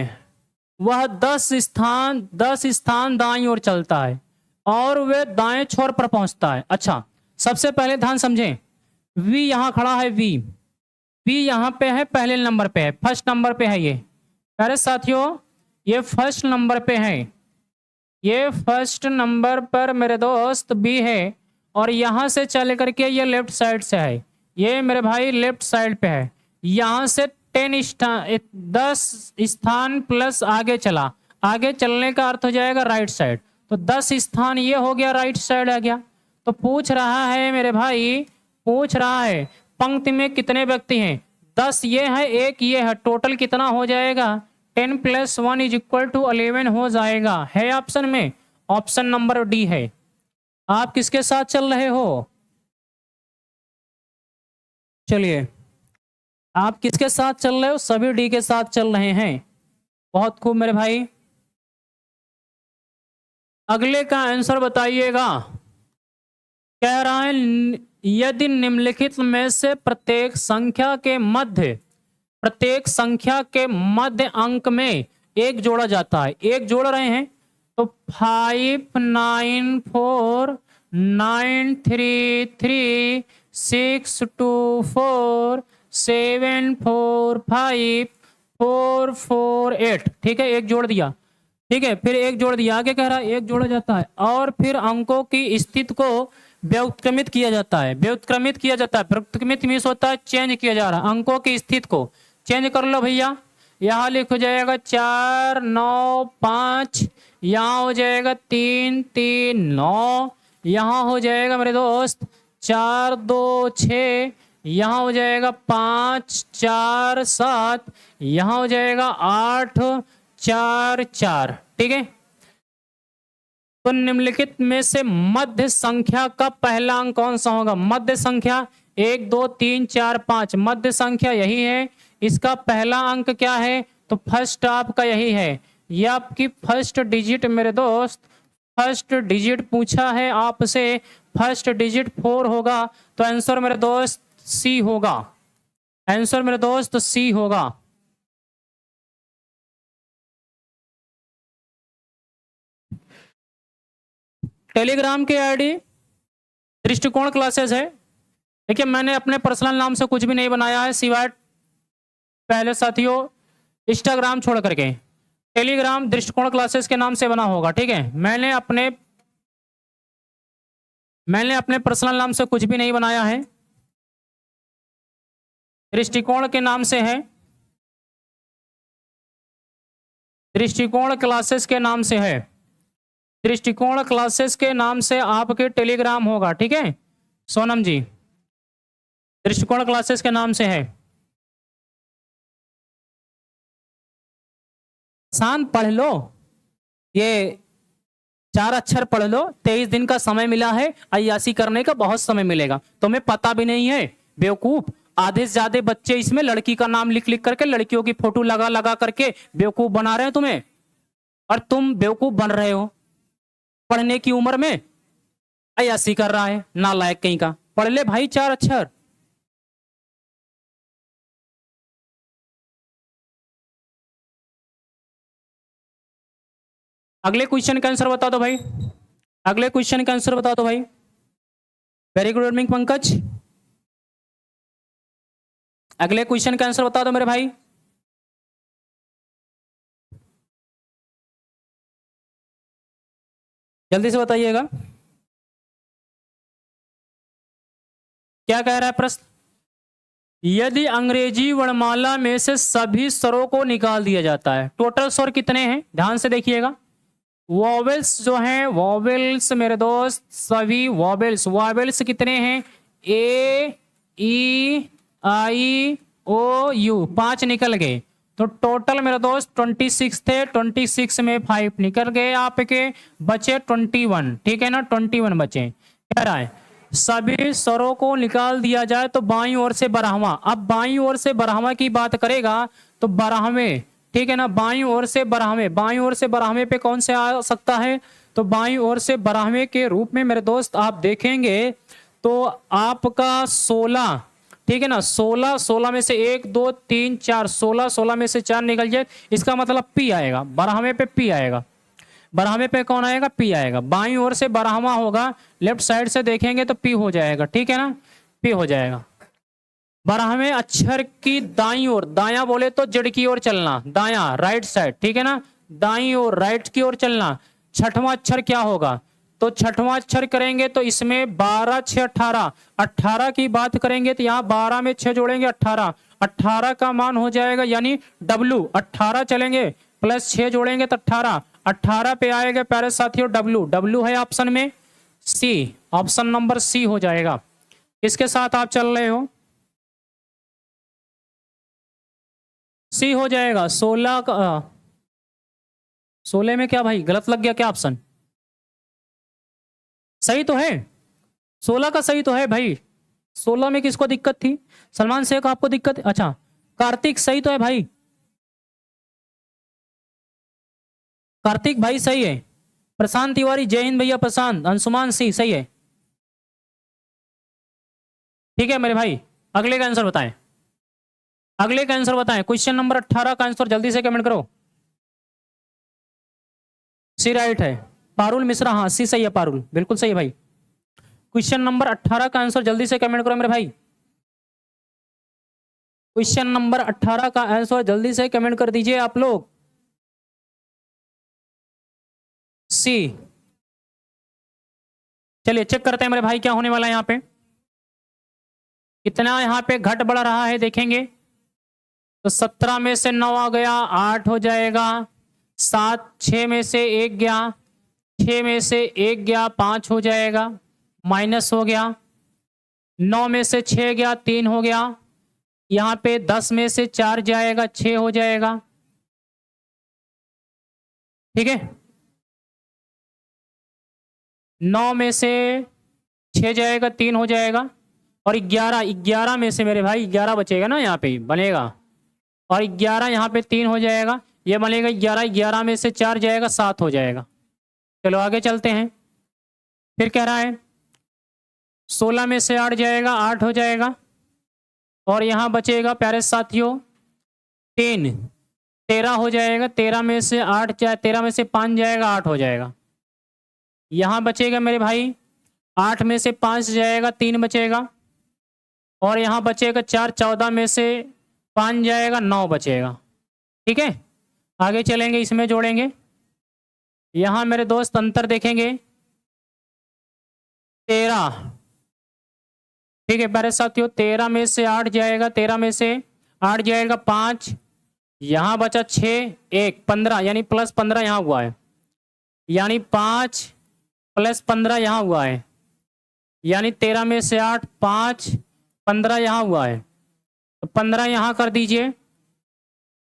वह 10 स्थान दाईं ओर चलता है और वे दाएं छोर पर पहुंचता है। अच्छा, सबसे पहले ध्यान समझें, वी यहां खड़ा है, वी यहां पे है, पहले नंबर पे है, फर्स्ट नंबर पे है। ये प्यारे साथियों, ये फर्स्ट नंबर पे है, ये फर्स्ट नंबर पर मेरे दोस्त बी है। और यहां से चल करके ये लेफ्ट साइड से है, ये मेरे भाई लेफ्ट साइड पे है। यहां से 10 स्थान प्लस आगे चला, आगे चलने का अर्थ हो जाएगा राइट साइड, तो 10 स्थान ये हो गया, राइट साइड आ गया। तो पूछ रहा है मेरे भाई, पूछ रहा है पंक्ति में कितने व्यक्ति हैं, 10 ये है, एक ये है, टोटल कितना हो जाएगा, 10 + 1 = 11 हो जाएगा। है ऑप्शन में, ऑप्शन नंबर डी है। आप किसके साथ चल रहे हो, चलिए आप किसके साथ चल रहे हो, सभी डी के साथ चल रहे हैं, बहुत खूब मेरे भाई। अगले का आंसर बताइएगा। कह रहा है यदि निम्नलिखित में से प्रत्येक संख्या के मध्य अंक में एक जोड़ा जाता है, एक जोड़ रहे हैं, तो 5 9 4 9 3 3 6 2 4 7 4 5 4 4 8, ठीक है, एक जोड़ दिया, ठीक है, फिर एक जोड़ दिया, आगे कह रहा है एक जोड़ा जाता है, और फिर अंकों की स्थिति को व्युत्क्रमित किया जाता है, व्युत्क्रमित किया जाता है। व्युत्क्रमित मीन्स होता है चेंज किया जा रहा है, अंकों की स्थिति को चेंज कर लो भैया। यहाँ लिख हो जाएगा 4 9 5, यहाँ हो जाएगा 3 3 9, यहाँ हो जाएगा मेरे दोस्त 4 2 6, यहाँ हो जाएगा 5 4 7, यहाँ हो जाएगा 8 4 4, ठीक है। तो निम्नलिखित में से मध्य संख्या का पहला अंक कौन सा होगा, मध्य संख्या 1 2 3 4 5, मध्य संख्या यही है, इसका पहला अंक क्या है, तो फर्स्ट आपका यही है, ये आपकी फर्स्ट डिजिट मेरे दोस्त, फर्स्ट डिजिट पूछा है आपसे, फर्स्ट डिजिट 4 होगा, तो आंसर मेरे दोस्त सी होगा आंसर मेरे दोस्त, सी होगा। टेलीग्राम की आईडी दृष्टिकोण क्लासेस है। देखिए मैंने अपने पर्सनल नाम से कुछ भी नहीं बनाया है सिवाय पहले साथियों इंस्टाग्राम छोड़ करके। टेलीग्राम दृष्टिकोण क्लासेस के नाम से बना होगा, ठीक है। मैंने अपने पर्सनल नाम से कुछ भी नहीं बनाया है, दृष्टिकोण के नाम से है, दृष्टिकोण क्लासेस के नाम से है, दृष्टिकोण क्लासेस के नाम से आपके टेलीग्राम होगा, ठीक है सोनम जी, दृष्टिकोण क्लासेस के नाम से है। शांत पढ़ लो, ये 4 अक्षर पढ़ लो। 23 दिन का समय मिला है, अय्यासी करने का बहुत समय मिलेगा। तुम्हें पता भी नहीं है बेवकूफ, आधे से ज्यादा बच्चे इसमें लड़की का नाम लिख लिख करके, लड़कियों की फोटो लगा लगा करके बेवकूफ बना रहे हैं तुम्हें, और तुम बेवकूफ बन रहे हो। पढ़ने की उम्र में अय्यासी कर रहा है, नालायक कहीं का। पढ़ ले भाई 4 अक्षर। अगले क्वेश्चन का आंसर बता दो भाई, अगले क्वेश्चन का आंसर बता दो भाई। वेरी गुड मॉर्निंग पंकज, अगले क्वेश्चन का आंसर बता दो मेरे भाई। जल्दी से बताइएगा, क्या कह रहा है प्रश्न। यदि अंग्रेजी वर्णमाला में से सभी स्वरों को निकाल दिया जाता है, टोटल स्वर कितने हैं ध्यान से देखिएगा। वॉवेल्स जो हैं, वॉवेल्स मेरे दोस्त, सभी वॉवेल्स, वॉवेल्स कितने हैं, ए ई आई ओ यू, 5 निकल गए। तो टोटल मेरे दोस्त 26 थे, 26 में 5 निकल गए आपके, बचे 21, ठीक है ना, 21 बचे। कह रहा है सभी स्वरों को निकाल दिया जाए तो बाईं ओर से 12वां। अब बाईं ओर से 12वां की बात करेगा तो 12वें, ठीक है ना, बाईं ओर से 12वें, बाईं ओर से 12वें पे कौन से आ सकता है, तो बाईं ओर से 12वें के रूप में मेरे दोस्त आप देखेंगे तो आपका 16, ठीक है ना, 16 में से 1 2 3 4, 16 में से 4 निकल जाए, इसका मतलब पी आएगा, 12वें पे पी आएगा, 12वें पे कौन आएगा, पी आएगा। बाईं ओर से 12वां होगा, लेफ्ट साइड से देखेंगे तो पी हो जाएगा, ठीक है ना, पी हो जाएगा। 12वें अक्षर की दाईं ओर, दायां बोले तो जड़ की ओर चलना, दायां राइट साइड, ठीक है ना, दाईं ओर राइट की ओर चलना। 6वां अक्षर क्या होगा, तो 6वां अक्षर करेंगे तो इसमें 12 6 18, 18 की बात करेंगे तो यहाँ 12 में 6 जोड़ेंगे 18, 18 का मान हो जाएगा यानी डब्लू, 18 चलेंगे प्लस 6 जोड़ेंगे तो 18, 18 पे आएगा प्यारे साथियों डब्लू, डब्लू है ऑप्शन में सी, ऑप्शन नंबर सी हो जाएगा। किसके साथ आप चल रहे हो, सी हो जाएगा। 16 का 16 में क्या भाई गलत लग गया क्या ऑप्शन, सही तो है, 16 का सही तो है भाई। 16 में किसको दिक्कत थी, सलमान शेख आपको दिक्कत, अच्छा कार्तिक सही तो है भाई, कार्तिक भाई सही है। प्रशांत तिवारी जय हिंद भैया, प्रशांत, अंशुमान सिंह सही है, ठीक है मेरे भाई। अगले का आंसर बताएं, अगले का आंसर बताएं, क्वेश्चन नंबर 18 का आंसर जल्दी से कमेंट करो। सी राइट है, पारुल मिश्रा, हाँ सी सही है, पारुल बिल्कुल सही है भाई। क्वेश्चन नंबर 18 का आंसर जल्दी से कमेंट करो मेरे भाई, क्वेश्चन नंबर 18 का आंसर जल्दी से कमेंट कर दीजिए आप लोग। सी, चलिए चेक करते हैं मेरे भाई क्या होने वाला है यहाँ पे, कितना यहाँ पे घट बढ़ रहा है देखेंगे। तो 17 में से 9 आ गया, 8 हो जाएगा, 7, 6 में से 1 गया, 6 में से 1 गया, 5 हो जाएगा, माइनस हो गया, 9 में से 6 गया, 3 हो गया, यहाँ पे 10 में से 4 जाएगा, 6 हो जाएगा, ठीक है। 9 में से 6 जाएगा, 3 हो जाएगा, और 11 में से मेरे भाई 11 बचेगा ना यहाँ पे बनेगा, और 11 यहाँ पे 3 हो जाएगा, ये बनेगा 11, 11 में से 4 जाएगा, 7 हो जाएगा। चलो आगे चलते हैं, फिर कह रहा है 16 में से 8 जाएगा, 8 हो जाएगा, और यहाँ बचेगा प्यारे साथियों 3, 13 हो जाएगा। 13 में से 8 जाए, 13 में से 5 जाएगा, 8 हो जाएगा। यहाँ बचेगा मेरे भाई 8 में से 5 जाएगा, 3 बचेगा। और यहाँ बचेगा 4, 14 में से 5 जाएगा, 9 बचेगा। ठीक है, आगे चलेंगे, इसमें जोड़ेंगे। यहाँ मेरे दोस्त अंतर देखेंगे 13। ठीक है प्यारे साथियों, 13 में से 8 जाएगा, 13 में से 8 जाएगा 5, यहाँ बचा 6, 1, 15 यानी प्लस 15 यहाँ हुआ है, यानी 5 प्लस 15 यहाँ हुआ है, यानी 13 में से 8, 5, 15 यहाँ हुआ है। तो 15 यहाँ कर दीजिए,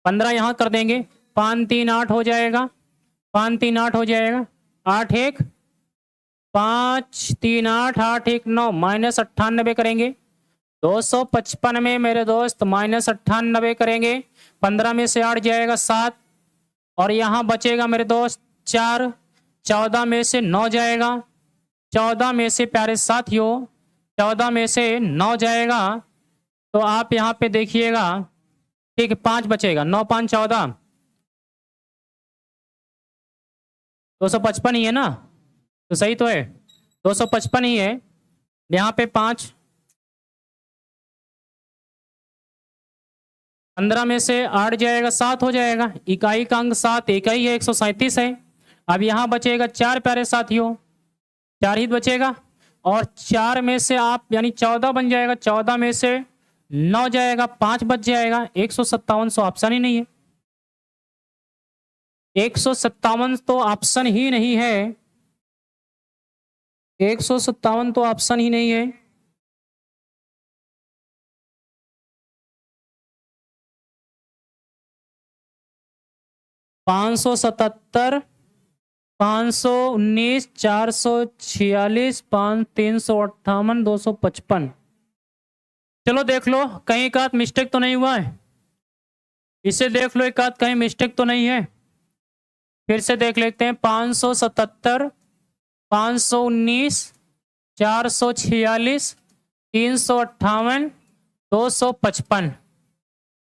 15 यहाँ कर देंगे, 5 3 8 हो जाएगा, 5 3 8 हो जाएगा, 8 1 5 3 8 8 1 9 माइनस 98 करेंगे। 255 में मेरे दोस्त माइनस 98 करेंगे। 15 में से 8 जाएगा 7 और यहाँ बचेगा मेरे दोस्त 4। 14 में से 9 जाएगा, 14 में से प्यारे साथियों 14 में से 9 जाएगा। तो आप यहाँ पे देखिएगा, ठीक है 5 बचेगा, 9 5 14, 255 ही है ना, तो सही तो है 255 ही है। यहाँ पे 5, 15 में से 8 जाएगा 7 हो जाएगा, इकाई का अंक 7 इकाई है 137 है। अब यहाँ बचेगा 4 प्यारे साथियों, 4 ही बचेगा और 4 में से आप यानी 14 बन जाएगा, 14 में से 9 जाएगा, 5 बच जाएगा, 157 तो ऑप्शन ही नहीं है, 157 तो ऑप्शन ही नहीं है, 157 तो ऑप्शन ही नहीं है। पाँच सौ 519, 446, 358, 255। चलो देख लो कहीं का मिस्टेक तो नहीं हुआ है, इसे देख लो एक आध कहीं मिस्टेक तो नहीं है। फिर से देख लेते हैं, 577, 519, 446, 358, 255।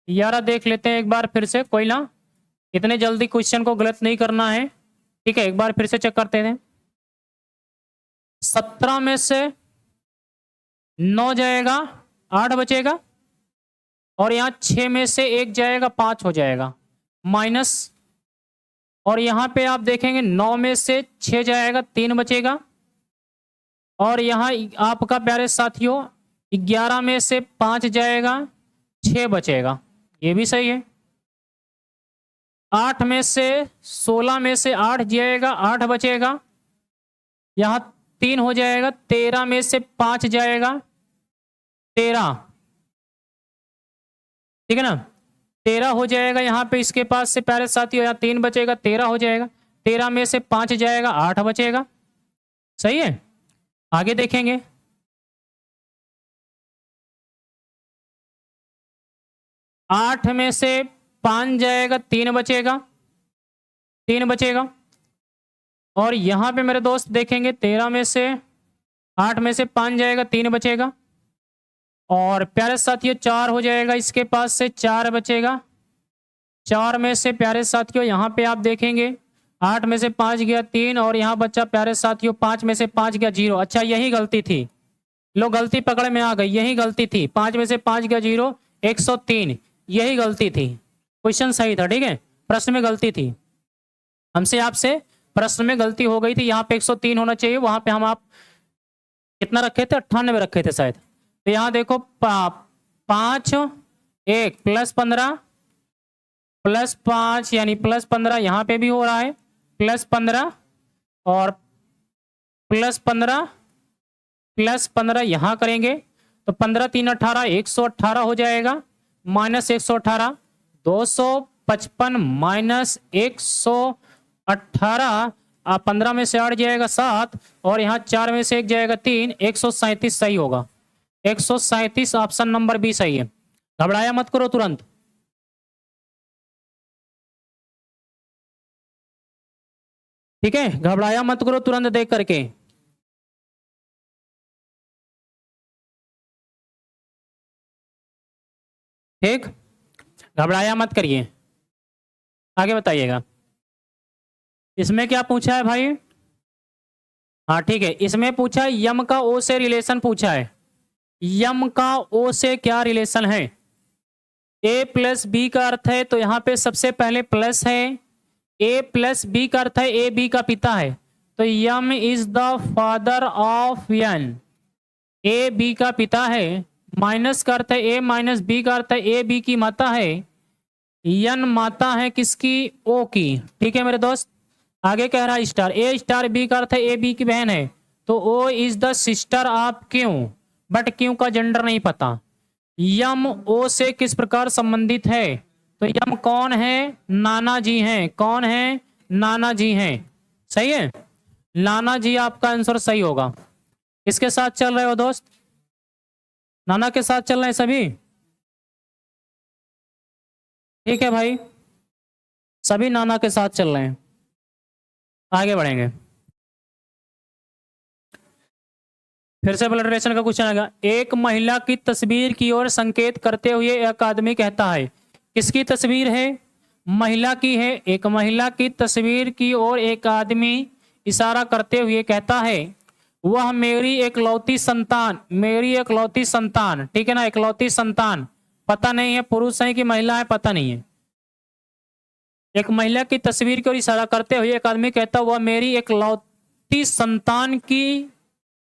यारा देख लेते हैं एक बार फिर से, कोई ना, इतने जल्दी क्वेश्चन को गलत नहीं करना है। ठीक है, एक बार फिर से चेक करते हैं। 17 में से 9 जाएगा, 8 बचेगा और यहाँ 6 में से 1 जाएगा, 5 हो जाएगा माइनस। और यहाँ पे आप देखेंगे 9 में से 6 जाएगा, 3 बचेगा। और यहाँ आपका प्यारे साथियों 11 में से 5 जाएगा, 6 बचेगा, ये भी सही है। 8 में से 16 में से 8 जाएगा, 8 बचेगा, यहाँ 3 हो जाएगा। 13 में से 5 जाएगा, 13, ठीक है ना, 13 हो जाएगा। यहाँ पे इसके पास से प्यारे साथियों यहाँ 3 बचेगा, 13 हो जाएगा। 13 में से 5 जाएगा, 8 बचेगा, सही है। आगे देखेंगे, आठ में से 5 जाएगा, 3 बचेगा, 3 बचेगा। और यहाँ पे मेरे दोस्त देखेंगे 13 में से 8 में से 5 जाएगा, 3 बचेगा। और प्यारे साथियों 4 हो जाएगा, इसके पास से 4 बचेगा। 4 में से प्यारे साथियों यहाँ पे आप देखेंगे 8 में से 5 गया 3 और यहाँ बच्चा प्यारे साथियों 5 में से 5 गया 0। अच्छा यही गलती थी, लो गलती पकड़ में आ गई, यही गलती थी, 5 में से 5 गया 0, 103, यही गलती थी। क्वेश्चन सही था, ठीक है, प्रश्न में गलती थी, हमसे आपसे प्रश्न में गलती हो गई थी। यहाँ पे 103 होना चाहिए, वहां पे हम आप कितना रखे थे, 98 रखे थे शायद। तो यहाँ देखो 5 1 प्लस 15 प्लस 5 यानी प्लस 15, यहाँ पे भी हो रहा है प्लस 15 और प्लस 15 प्लस 15 यहाँ करेंगे तो 15 3 18, 118 हो जाएगा, माइनस 118, 255 माइनस 118, 15 में से 8 जाएगा 7 और यहाँ 4 में से 1 जाएगा 3, 137 सही होगा। 137 ऑप्शन नंबर बी सही है। घबराया मत करो तुरंत, ठीक है, घबराया मत करो तुरंत देख करके। ठीक, घबराया मत करिए, आगे बताइएगा। इसमें क्या पूछा है भाई? हाँ ठीक है, इसमें पूछा है यम का ओ से रिलेशन पूछा है। यम का ओ से क्या रिलेशन है? ए प्लस बी का अर्थ है, तो यहां पे सबसे पहले प्लस है। ए प्लस बी का अर्थ है ए बी का पिता है, तो Yam is the father of Yan, A B का पिता है। माइनस का अर्थ है ए माइनस बी का अर्थ है ए बी की माता है। यन माता है किसकी? ओ की। ठीक है मेरे दोस्त, आगे कह रहा है स्टार, ए स्टार बी का अर्थ है ए बी की बहन है, तो O is the sister of Q, but Q का जेंडर नहीं पता। यम ओ से किस प्रकार संबंधित है? तो यम कौन है? नाना जी हैं। कौन है? नाना जी हैं। सही है, नाना जी आपका आंसर सही होगा। किसके साथ चल रहे हो दोस्त? नाना के साथ चल रहे हैं सभी? ठीक है भाई, सभी नाना के साथ चल रहे हैं। आगे बढ़ेंगे, फिर से ब्लड रिलेशन का क्वेश्चन आएगा। एक महिला की तस्वीर की ओर संकेत करते हुए एक आदमी कहता है, किसकी तस्वीर है? महिला की है। एक महिला की तस्वीर की ओर एक आदमी इशारा करते हुए कहता है, वह मेरी एकलौती संतान, मेरी एकलौती संतान। ठीक है ना, एकलौती संतान, पता नहीं है पुरुष है कि महिला है, पता नहीं है। एक महिला की तस्वीर की ओर इशारा करते हुए एक आदमी कहता, वह मेरी एकलौती संतान की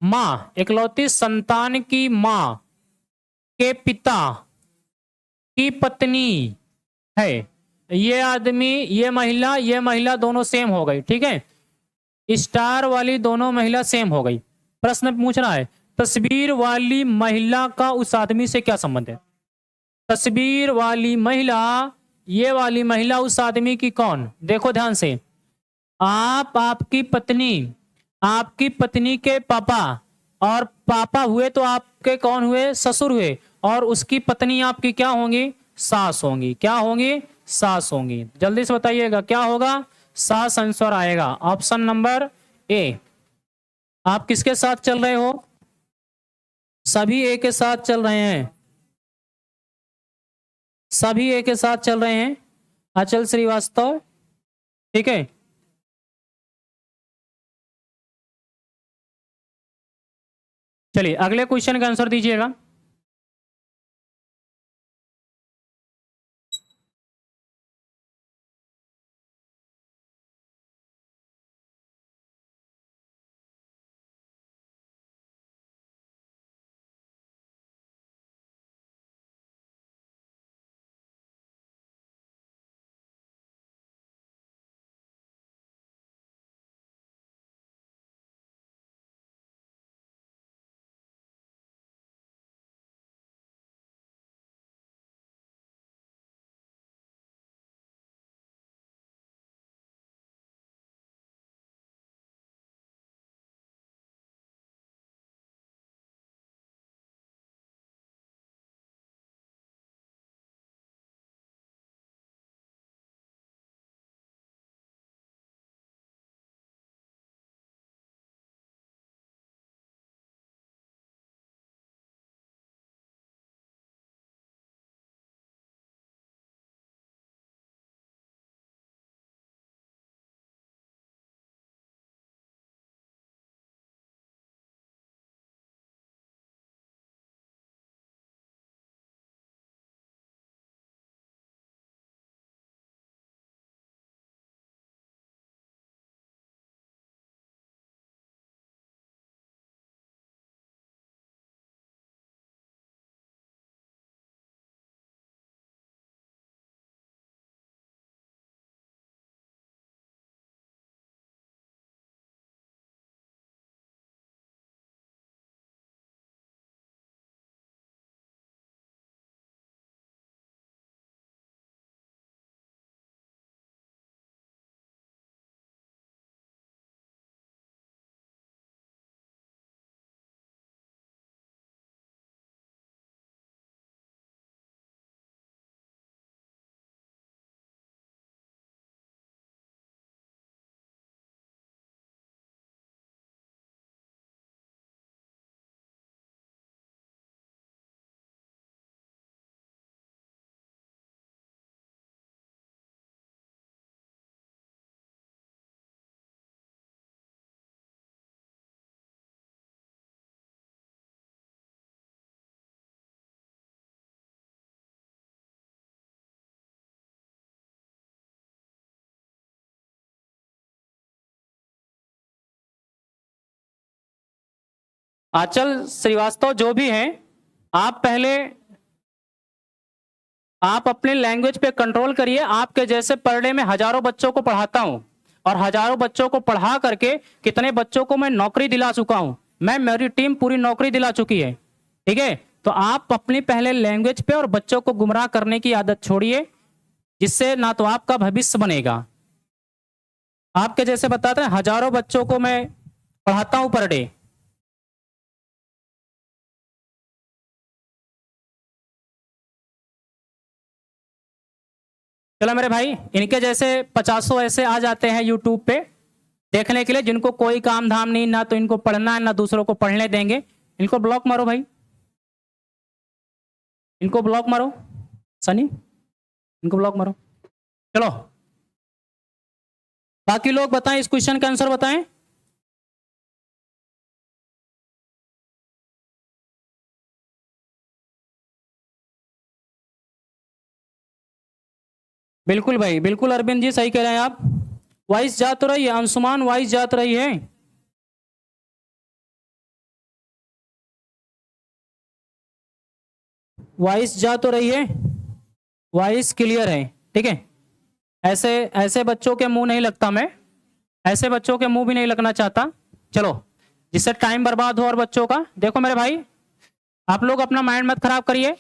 माँ, एकलौती संतान की माँ के पिता की पत्नी है। ये आदमी, ये महिला दोनों सेम हो गई। ठीक है, स्टार वाली दोनों महिला सेम हो गई। प्रश्न पूछ रहा है, तस्वीर वाली महिला का उस आदमी से क्या संबंध है? तस्वीर वाली महिला, ये वाली महिला उस आदमी की कौन? देखो ध्यान से, आप, आपकी पत्नी, आपकी पत्नी के पापा, और पापा हुए तो आपके कौन हुए? ससुर हुए। और उसकी पत्नी आपकी क्या होंगी? सास होंगी। क्या होंगी? सास होंगी। जल्दी से बताइएगा क्या होगा? सास आंसर आएगा, ऑप्शन नंबर ए। आप किसके साथ चल रहे हो? सभी ए के साथ चल रहे हैं, सभी ए के साथ चल रहे हैं। अचल श्रीवास्तव, ठीक है। चलिए अगले क्वेश्चन का आंसर दीजिएगा। आंचल श्रीवास्तव जो भी हैं, आप पहले आप अपने लैंग्वेज पे कंट्रोल करिए। आपके जैसे पर डे में हजारों बच्चों को पढ़ाता हूं और हजारों बच्चों को पढ़ा करके कितने बच्चों को मैं नौकरी दिला चुका हूं। मेरी टीम पूरी नौकरी दिला चुकी है। ठीक है, तो आप अपनी पहले लैंग्वेज पे और बच्चों को गुमराह करने की आदत छोड़िए, जिससे ना तो आपका भविष्य बनेगा। आपके जैसे बताते हैं हजारों बच्चों को मैं पढ़ाता हूं पर डे। चलो मेरे भाई, इनके जैसे 50 ऐसे आ जाते हैं यूट्यूब पे देखने के लिए, जिनको कोई काम धाम नहीं, ना तो इनको पढ़ना है ना दूसरों को पढ़ने देंगे। इनको ब्लॉक मारो भाई, इनको ब्लॉक मारो सनी, इनको ब्लॉक मारो। चलो बाकी लोग बताएं, इस क्वेश्चन का आंसर बताएं। बिल्कुल भाई, बिल्कुल अरविंद जी सही कह रहे हैं आप। वाइस जा तो रही है, अंशुमान वाइस जा तो रही है। वॉइस जा तो रही है, वॉइस क्लियर है। ठीक है, ऐसे ऐसे बच्चों के मुंह नहीं लगता मैं, ऐसे बच्चों के मुंह भी नहीं लगना चाहता। चलो, जिससे टाइम बर्बाद हो और बच्चों का। देखो मेरे भाई, आप लोग अपना माइंड मत खराब करिए।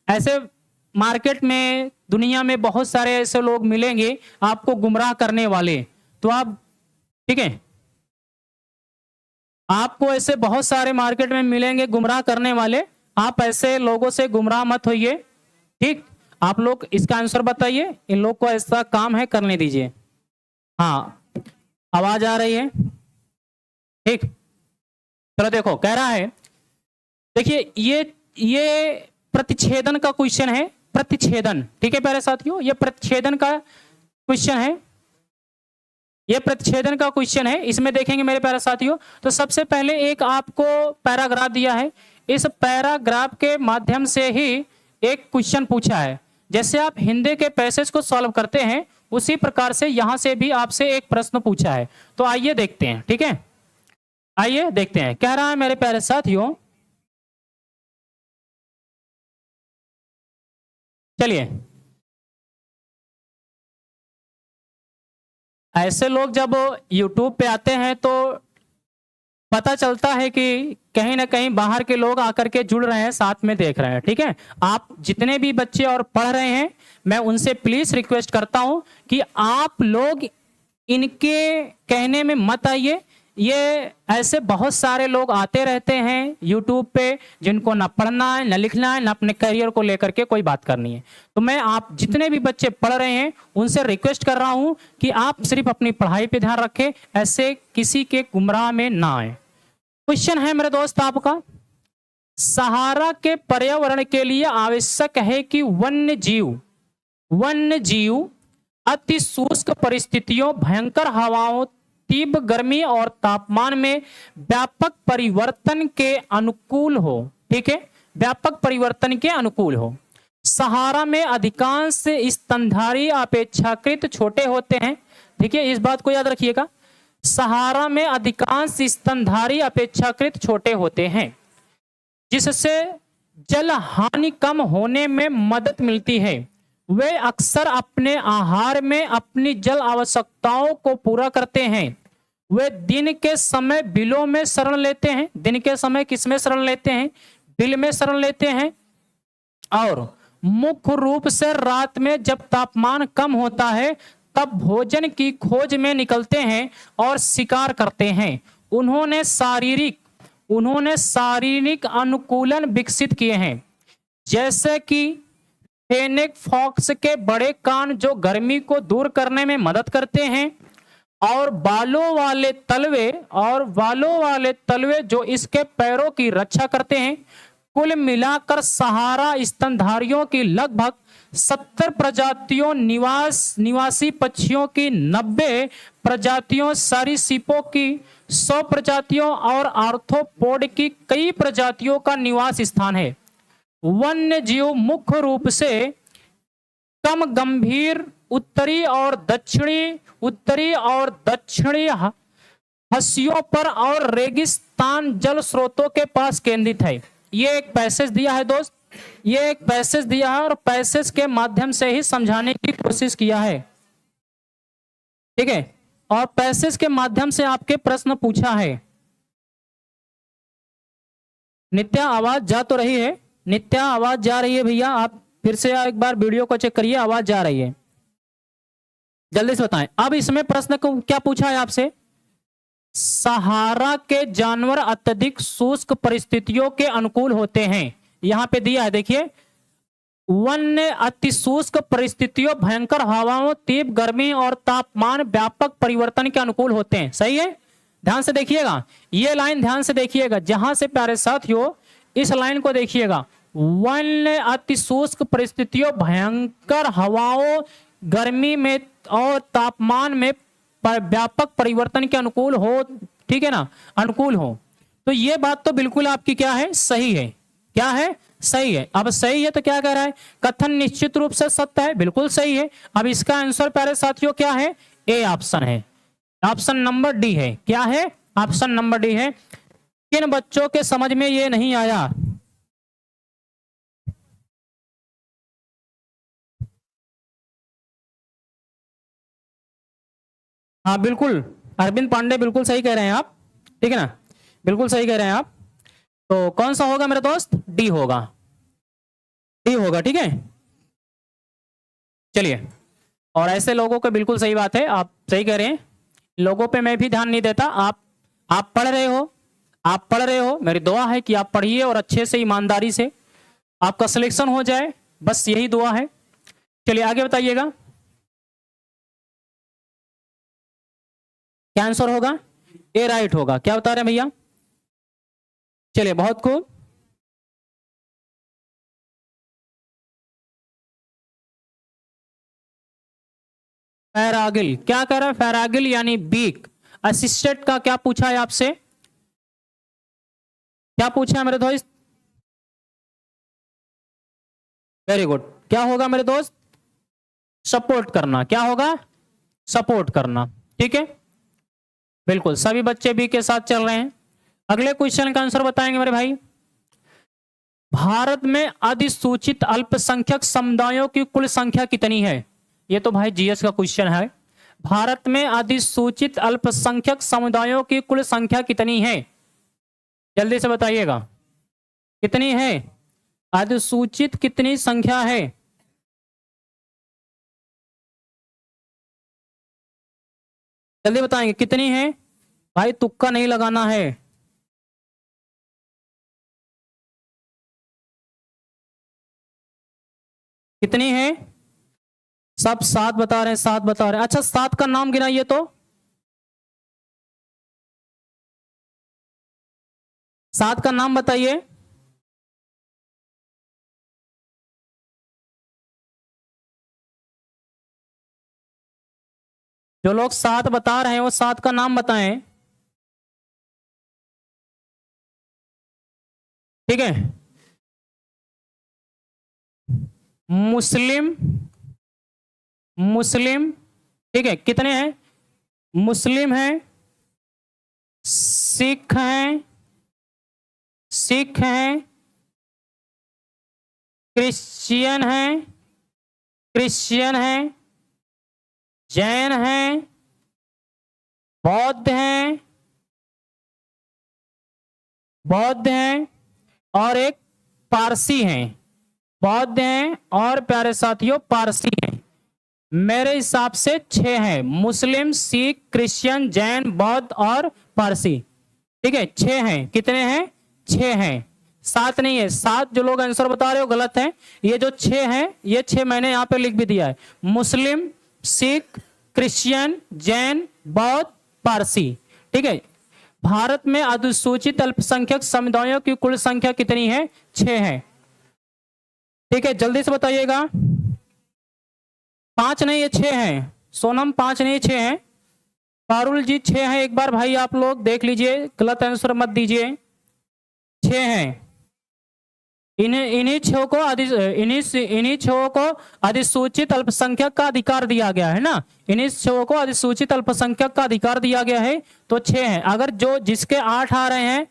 ऐसे मार्केट में दुनिया में बहुत सारे ऐसे लोग मिलेंगे आपको गुमराह करने वाले, तो आप, ठीक है, आपको ऐसे बहुत सारे मार्केट में मिलेंगे गुमराह करने वाले, आप ऐसे लोगों से गुमराह मत होइए। ठीक, आप लोग इसका आंसर बताइए, इन लोग को ऐसा काम है करने दीजिए। हाँ, आवाज आ रही है? ठीक, चलो देखो कह रहा है, देखिए ये प्रतिच्छेदन का क्वेश्चन है, प्रतिच्छेदन। ठीक है प्यारे साथियों, ये प्रतिच्छेदन का क्वेश्चन है, ये प्रतिच्छेदन का क्वेश्चन है। इसमें देखेंगे मेरे प्यारे साथियों, तो सबसे पहले एक आपको पैराग्राफ दिया है, इस पैराग्राफ के माध्यम से ही एक क्वेश्चन पूछा है। जैसे आप हिंदी के पैसेज को सॉल्व करते हैं, उसी प्रकार से यहां से भी आपसे एक प्रश्न पूछा है। तो आइए देखते हैं। ठीक है, आइए देखते हैं। कह रहा है मेरे प्यारे साथियों, चलिए, ऐसे लोग जब YouTube पे आते हैं तो पता चलता है कि कहीं ना कहीं बाहर के लोग आकर के जुड़ रहे हैं, साथ में देख रहे हैं। ठीक है, आप जितने भी बच्चे और पढ़ रहे हैं, मैं उनसे प्लीज रिक्वेस्ट करता हूं कि आप लोग इनके कहने में मत आइए। ये ऐसे बहुत सारे लोग आते रहते हैं YouTube पे, जिनको ना पढ़ना है ना लिखना है ना अपने करियर को लेकर के कोई बात करनी है। तो मैं आप जितने भी बच्चे पढ़ रहे हैं उनसे रिक्वेस्ट कर रहा हूं कि आप सिर्फ अपनी पढ़ाई पे ध्यान रखें, ऐसे किसी के गुमराह में ना आए। क्वेश्चन है मेरे दोस्त आपका, सहारा के पर्यावरण के लिए आवश्यक है कि वन्य जीव अति शुष्क परिस्थितियों, भयंकर हवाओं, तीव्र गर्मी और तापमान में व्यापक परिवर्तन के अनुकूल हो। ठीक है, व्यापक परिवर्तन के अनुकूल हो। सहारा में अधिकांश स्तनधारी अपेक्षाकृत छोटे होते हैं। देखिए, इस बात को याद रखिएगा, सहारा में अधिकांश स्तनधारी अपेक्षाकृत छोटे होते हैं, जिससे जल हानि कम होने में मदद मिलती है। वे अक्सर अपने आहार में अपनी जल आवश्यकताओं को पूरा करते हैं। वे दिन के समय बिलों में शरण लेते हैं। दिन के समय किसमें शरण लेते हैं? बिल में शरण लेते हैं। और मुख्य रूप से रात में जब तापमान कम होता है तब भोजन की खोज में निकलते हैं और शिकार करते हैं। उन्होंने शारीरिक अनुकूलन विकसित किए हैं, जैसे कि फेनेक फॉक्स के बड़े कान जो गर्मी को दूर करने में मदद करते हैं, और बालों वाले तलवे जो इसके पैरों की रक्षा करते हैं। कुल मिलाकर सहारा स्तनधारियों की लगभग 70 प्रजातियों, निवासी पक्षियों की 90 प्रजातियों, सरीसृपों की 100 प्रजातियों और आर्थ्रोपोड की कई प्रजातियों का निवास स्थान है। वन्य जीव मुख्य रूप से कम गंभीर उत्तरी और दक्षिणी हस्सियों पर और रेगिस्तान जल स्रोतों के पास केंद्रित है। ये एक पैसेज दिया है दोस्त, ये एक पैसेज दिया है और पैसेज के माध्यम से ही समझाने की कोशिश किया है, ठीक है, और पैसेज के माध्यम से आपके प्रश्न पूछा है। नित्या आवाज जा तो रही है, नित्या आवाज जा रही है भैया, आप फिर से एक बार वीडियो को चेक करिए, आवाज जा रही है, जल्दी से बताएं। अब इसमें प्रश्न को क्या पूछा है आपसे, सहारा के जानवर अत्यधिक शुष्क परिस्थितियों के अनुकूल होते हैं। यहां पे दिया है देखिए, वन्य अति शुष्क परिस्थितियों, भयंकर हवाओं, तीव्र गर्मी और तापमान व्यापक परिवर्तन के अनुकूल होते हैं। सही है, ध्यान से देखिएगा, ये लाइन ध्यान से देखिएगा, जहां से प्यारे साथियों इस लाइन को देखिएगा, वन्य अति शुष्क परिस्थितियों, भयंकर हवाओं, गर्मी में और तापमान में व्यापक परिवर्तन के अनुकूल हो, ठीक है ना, अनुकूल हो। तो ये बात तो बिल्कुल आपकी क्या है, सही है, क्या है, सही है। अब सही है तो क्या कह रहा है, कथन निश्चित रूप से सत्य है, बिल्कुल सही है। अब इसका आंसर प्यारे साथियों क्या है, ए ऑप्शन है, ऑप्शन नंबर डी है, क्या है, ऑप्शन नंबर डी है। किन बच्चों के समझ में ये नहीं आया, हाँ बिल्कुल, अरविंद पांडे बिल्कुल सही कह रहे हैं आप, ठीक है ना, बिल्कुल सही कह रहे हैं आप। तो कौन सा होगा मेरे दोस्त, डी होगा, डी होगा, ठीक है। चलिए, और ऐसे लोगों को बिल्कुल सही बात है, आप सही कह रहे हैं, लोगों पे मैं भी ध्यान नहीं देता। आप पढ़ रहे हो, आप पढ़ रहे हो, मेरी दुआ है कि आप पढ़िए और अच्छे से ईमानदारी से आपका सिलेक्शन हो जाए, बस यही दुआ है। चलिए आगे बताइएगा, क्या आंसर होगा, ए राइट होगा, क्या बता रहे हैं भैया। चलिए बहुत खूब, फैरागिल, क्या कह रहा है, फैरागिल यानी बीक। असिस्टेंट का क्या पूछा है आपसे, क्या पूछा है मेरे दोस्त, वेरी गुड, क्या होगा मेरे दोस्त, सपोर्ट करना, क्या होगा, सपोर्ट करना, ठीक है, बिल्कुल सभी बच्चे बी के साथ चल रहे हैं। अगले क्वेश्चन का आंसर बताएंगे मेरे भाई, भारत में अधिसूचित अल्पसंख्यक समुदायों की कुल संख्या कितनी है। ये तो भाई जीएस का क्वेश्चन है, भारत में अधिसूचित अल्पसंख्यक समुदायों की कुल संख्या कितनी है, जल्दी से बताइएगा, कितनी है, अधिसूचित कितनी संख्या है, जल्दी बताएंगे कितनी है, भाई तुक्का नहीं लगाना है, कितनी है, सब सात बता रहे हैं, सात बता रहे हैं, अच्छा सात का नाम गिनाइए तो, सात का नाम बताइए, जो लोग सात बता रहे हैं वो सात का नाम बताएं, ठीक है। मुस्लिम, मुस्लिम, ठीक है, कितने हैं, मुस्लिम हैं, सिख हैं, सिख हैं, क्रिश्चियन हैं, क्रिश्चियन हैं, जैन हैं, बौद्ध हैं, बौद्ध हैं, और एक पारसी हैं, बौद्ध हैं और प्यारे साथियों पारसी हैं। मेरे हिसाब से 6 हैं, मुस्लिम, सिख, क्रिश्चियन, जैन, बौद्ध और पारसी, ठीक है, 6 हैं, कितने हैं, 6 हैं, 7 नहीं है, 7 जो लोग आंसर बता रहे हो गलत है, ये जो 6 हैं, ये 6 मैंने यहां पे लिख भी दिया है, मुस्लिम, सिख, क्रिश्चियन, जैन, बौद्ध, पारसी, ठीक है। भारत में अधिसूचित अल्पसंख्यक समुदायों की कुल संख्या कितनी है, 6 है, ठीक है, जल्दी से बताइएगा, 5 नहीं, ये 6 है, सोनम 5 नहीं 6 है, पारुल जी 6 है, एक बार भाई आप लोग देख लीजिए, गलत आंसर मत दीजिए, 6 है, इन्हीं छो को अधिसूचित अल्पसंख्यक का अधिकार दिया गया है ना, इन्हीं छो को अधिसूचित अल्पसंख्यक का अधिकार दिया गया है, तो 6 है। अगर जो जिसके 8 आ रहे हैं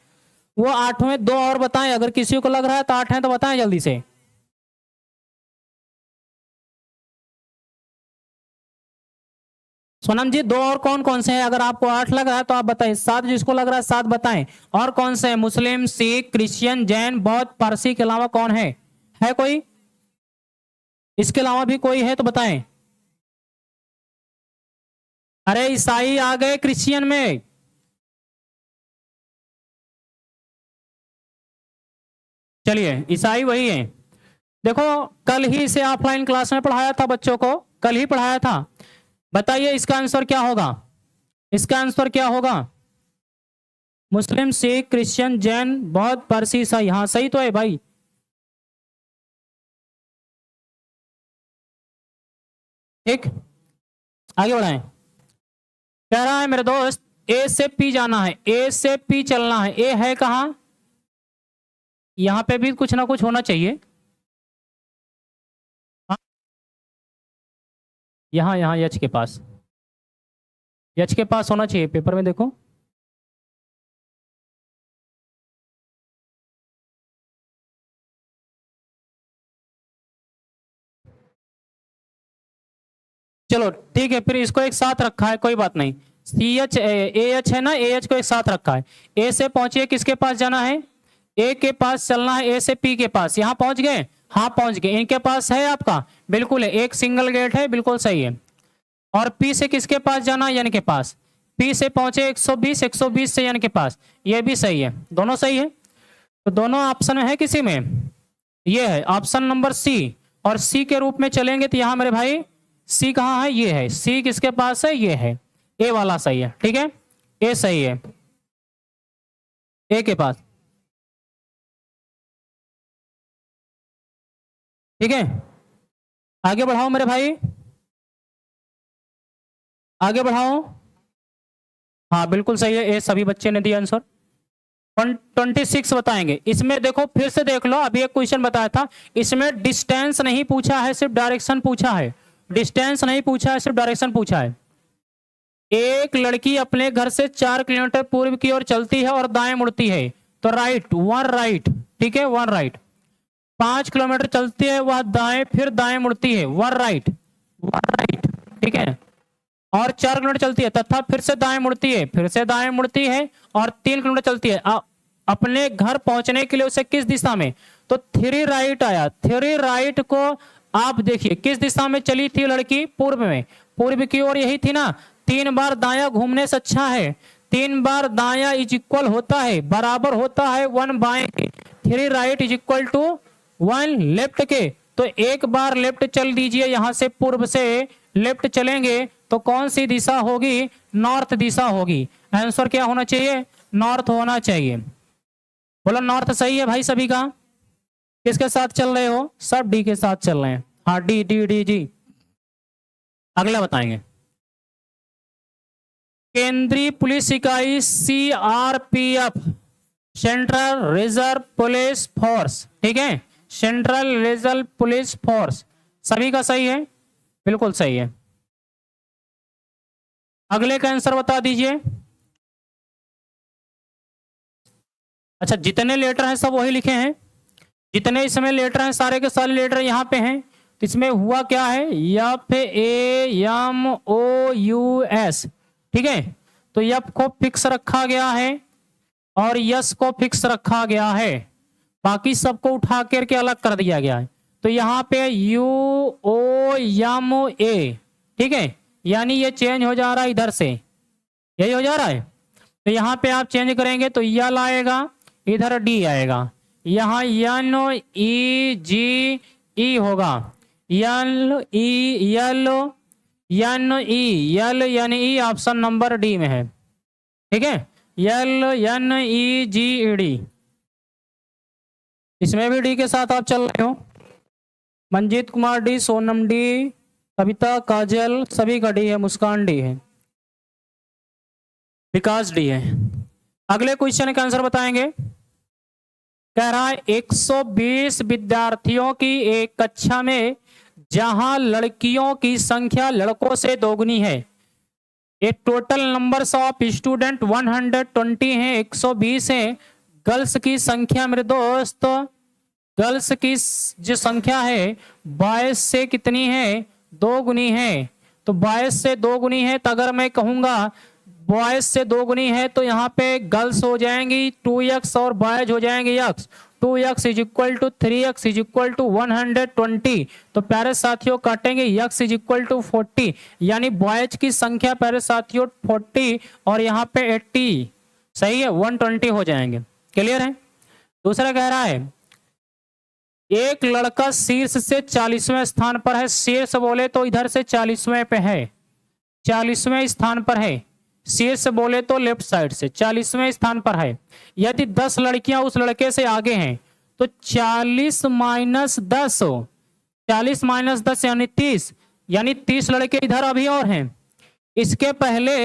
वो 8 में 2 और बताएं, अगर किसी को लग रहा है तो 8 है तो बताएं जल्दी से। सोनम जी 2 और कौन कौन से हैं? अगर आपको 8 लग रहा है तो आप बताएं। 7 जिसको लग रहा है 7 बताएं। और कौन से हैं? मुस्लिम, सिख, क्रिश्चियन, जैन, बौद्ध, पारसी के अलावा कौन है कोई? इसके अलावा भी कोई है तो बताएं। अरे ईसाई आ गए क्रिश्चियन में। चलिए ईसाई वही है। देखो कल ही इसे ऑफलाइन क्लास में पढ़ाया था बच्चों को, कल ही पढ़ाया था। बताइए इसका आंसर क्या होगा? इसका आंसर क्या होगा? मुस्लिम, सिख, क्रिश्चियन, जैन, बौद्ध, पारसी, ईसाई। हाँ सही तो है भाई। ठीक, आगे बढ़ाएं। कह रहा है मेरे दोस्त ए से पी जाना है, ए से पी चलना है। ए है कहां? यहां पे भी कुछ ना कुछ होना चाहिए। हाँ? यहाँ यच के पास, यच के पास होना चाहिए पेपर में, देखो। चलो ठीक है, फिर इसको एक साथ रखा है, कोई बात नहीं। सी एच ए एच है ना, ए एच को एक साथ रखा है। ए से पहुंचिए, किसके पास जाना है? ए के पास चलना है, ए से पी के पास। यहां पहुंच गए? हाँ पहुंच गए। इनके पास है आपका? बिल्कुल है, एक सिंगल गेट है, बिल्कुल सही है। और पी से किसके पास जाना है? एन के पास। पी से पहुंचे 120, 120 से एन के पास, ये भी सही है, दोनों सही है। तो दोनों ऑप्शन में है किसी में? ये है ऑप्शन नंबर सी। और सी के रूप में चलेंगे तो यहां मेरे भाई सी कहाँ है? ये है। सी किसके पास है? ये है। ए वाला सही है, ठीक है, ए सही है, ए के पास। ठीक है, आगे बढ़ाओ मेरे भाई, आगे बढ़ाओ। हाँ बिल्कुल सही है, ए सभी बच्चे ने दिया आंसर। 26 बताएंगे। इसमें देखो फिर से देख लो, अभी एक क्वेश्चन बताया था, इसमें डिस्टेंस नहीं पूछा है, सिर्फ डायरेक्शन पूछा है। डिस्टेंस नहीं पूछा है, सिर्फ डायरेक्शन पूछा है। एक लड़की अपने घर से 4 किलोमीटर पूर्व की ओर चलती है और दाएं मुड़ती है, तो राइट, 1 राइट, ठीक है, 1 राइट। 5 किलोमीटर चलती है वह दाएं, फिर दाएं मुड़ती है, 1 राइट, 1 राइट, ठीक है। और 4 किलोमीटर चलती है तथा फिर से दाएं मुड़ती है, फिर से दाएं मुड़ती है, और 3 किलोमीटर चलती है। अपने घर पहुंचने के लिए उसे किस दिशा में? तो 3 राइट आया। 3 राइट को आप देखिए किस दिशा में चली थी लड़की? पूर्व में, पूर्व की ओर यही थी ना। 3 बार दाया घूमने से अच्छा है, 3 बार दाया इज इक्वल होता है, बराबर होता है 1 बाएं के। 3 right is equal to 1 left के। तो एक बार लेफ्ट चल दीजिए, यहां से पूर्व से लेफ्ट चलेंगे तो कौन सी दिशा होगी? नॉर्थ दिशा होगी। आंसर क्या होना चाहिए? नॉर्थ होना चाहिए। बोलो नॉर्थ सही है भाई सभी का? किसके साथ चल रहे हो? सब डी के साथ चल रहे हैं। हाँ डी डी डी जी। अगला बताएंगे। केंद्रीय पुलिस इकाई CRPF, central reserve police force, ठीक है, सेंट्रल रिजर्व पुलिस फोर्स। सभी का सही है, बिल्कुल सही है। अगले का आंसर बता दीजिए। अच्छा जितने लेटर हैं सब वही लिखे हैं, जितने इसमें लेटर हैं सारे के सारे लेटर यहाँ पे हैं। तो इसमें हुआ क्या है? FAMOUS, ठीक है। तो यप को फिक्स रखा गया है और यस को फिक्स रखा गया है, बाकी सबको उठा करके अलग कर दिया गया है। तो यहाँ पे UOMA, ठीक है, यानी ये चेंज हो जा रहा है इधर से, यही हो जा रहा है। तो यहाँ पे आप चेंज करेंगे तो यल आएगा, इधर डी आएगा, यहाँ NEGE होगा, यल यानी ई ऑप्शन नंबर डी में है, ठीक है, LNEGED। इसमें भी डी के साथ आप चल रहे हो। मंजीत कुमार डी, सोनम डी, कविता, काजल, सभी का डी है, मुस्कान डी है, विकास डी है। अगले क्वेश्चन का आंसर बताएंगे। कह रहा है 120 विद्यार्थियों की एक कक्षा में जहां लड़कियों की संख्या लड़कों से दोगुनी है। ए टोटल नंबर्स ऑफ स्टूडेंट 120 है, 120 है। गर्ल्स की संख्या मेरे दोस्त, गर्ल्स की जो संख्या है बॉयज से कितनी है, 2 गुनी है। तो बॉयज से 2 गुनी है, तो अगर मैं कहूंगा बॉयज से 2 गुनी है तो यहाँ पे गर्ल्स हो जाएंगी 2x और बॉयज हो जाएंगे x। 2x is equal to 3x is equal to 120। तो प्यारे साथियों काटेंगे x इज इक्वल टू 40, यानी बॉयज की संख्या प्यारे साथियों 40 और यहाँ पे 80, सही है, 120 हो जाएंगे। क्लियर है। दूसरा कह रहा है एक लड़का शीर्ष से 40वें स्थान पर है। शीर्ष बोले तो इधर से 40वें पे है, 40वें स्थान पर है। शीर्ष बोले तो लेफ्ट साइड से 40वें स्थान पर है। यदि 10 लड़कियां उस लड़के से आगे हैं तो 40 माइनस 10, 40 माइनस 10 यानी 30, यानी 30 लड़के इधर अभी और हैं। इसके पहले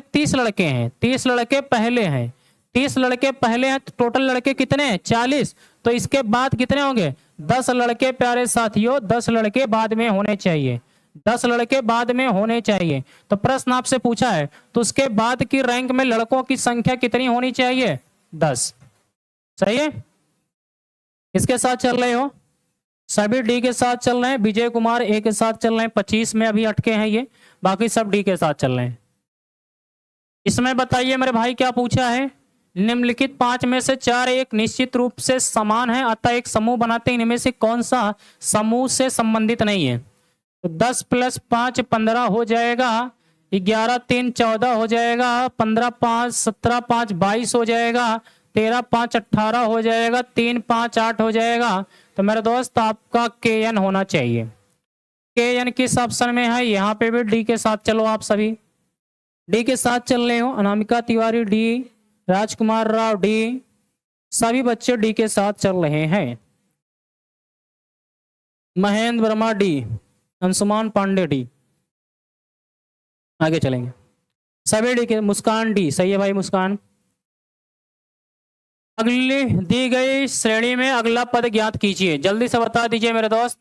30 लड़के हैं, 30 लड़के पहले हैं, 30 लड़के पहले हैं। तो टोटल लड़के कितने हैं, 40। तो इसके बाद कितने होंगे, 10 लड़के प्यारे साथियों, 10 लड़के बाद में होने चाहिए, 10 लड़के बाद में होने चाहिए। तो प्रश्न आपसे पूछा है तो उसके बाद की रैंक में लड़कों की संख्या कितनी होनी चाहिए, 10। सही है। किसके साथ चल रहे हो, सभी डी के साथ चल रहे हैं। विजय कुमार ए के साथ चल रहे हैं, 25 में अभी अटके हैं ये, बाकी सब डी के साथ चल रहे हैं। इसमें बताइए मेरे भाई क्या पूछा है, निम्नलिखित 5 में से 4 एक निश्चित रूप से समान है अतः एक समूह बनाते हैं, इनमें से कौन सा समूह से संबंधित नहीं है। तो 10 + 5 15 हो जाएगा, 11 3 14 हो जाएगा, 15 5 17 5 22 हो जाएगा, 13 5 18 हो जाएगा, 3 5 8 हो जाएगा। तो मेरे दोस्त आपका KN होना चाहिए। KN किस ऑप्शन में है, यहाँ पे भी डी के साथ चलो, आप सभी डी के साथ चल रहे हो। अनामिका तिवारी डी, राजकुमार राव डी, सभी बच्चे डी के साथ चल रहे हैं। महेंद्र वर्मा डी, अंशुमान पांडे डी, आगे चलेंगे सभी डी के। मुस्कान डी, सही है भाई मुस्कान। अगली दी गई श्रेणी में अगला पद ज्ञात कीजिए, जल्दी से बता दीजिए मेरे दोस्त,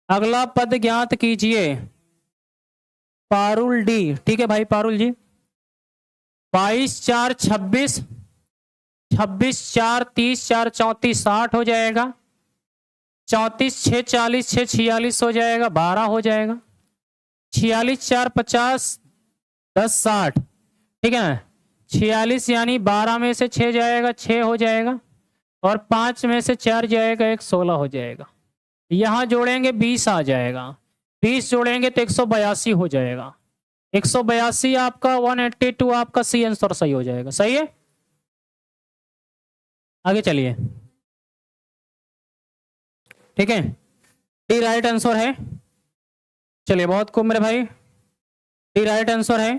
अगला पद ज्ञात कीजिए। पारुल डी, ठीक है भाई पारुल जी। 22 4 26, 26 4 30, 4 34 60 हो जाएगा, 34 6 40, 6 46 हो जाएगा, 12 हो जाएगा, 46 4 50, 10 60, ठीक है ना। 46 यानी 12 में से 6 जाएगा, 6 हो जाएगा, और 5 में से 4 जाएगा, 1 16 हो जाएगा। यहाँ जोड़ेंगे 20 आ जाएगा, 20 जोड़ेंगे तो 182 हो जाएगा, 182 आपका 182 आपका सी आंसर सही हो जाएगा। सही है। आगे चलिए, ठीक है, डी राइट आंसर है। चलिए बहुत खूब मेरे भाई, डी राइट आंसर है।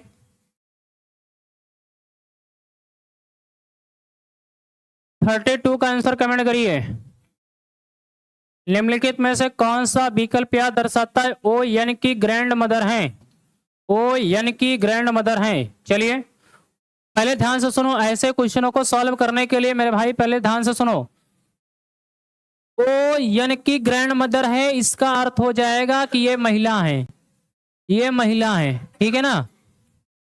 थर्टी 32 का आंसर कमेंट करिए। निम्नलिखित में से कौन सा विकल्प यह दर्शाता है ओ एन की ग्रैंड मदर है, ओ एन की ग्रैंड मदर है। चलिए पहले ध्यान से सुनो, ऐसे क्वेश्चनों को सॉल्व करने के लिए मेरे भाई पहले ध्यान से सुनो। ओ एन की ग्रैंड मदर है, इसका अर्थ हो जाएगा कि ये महिला है, ये महिला है, ठीक है ना।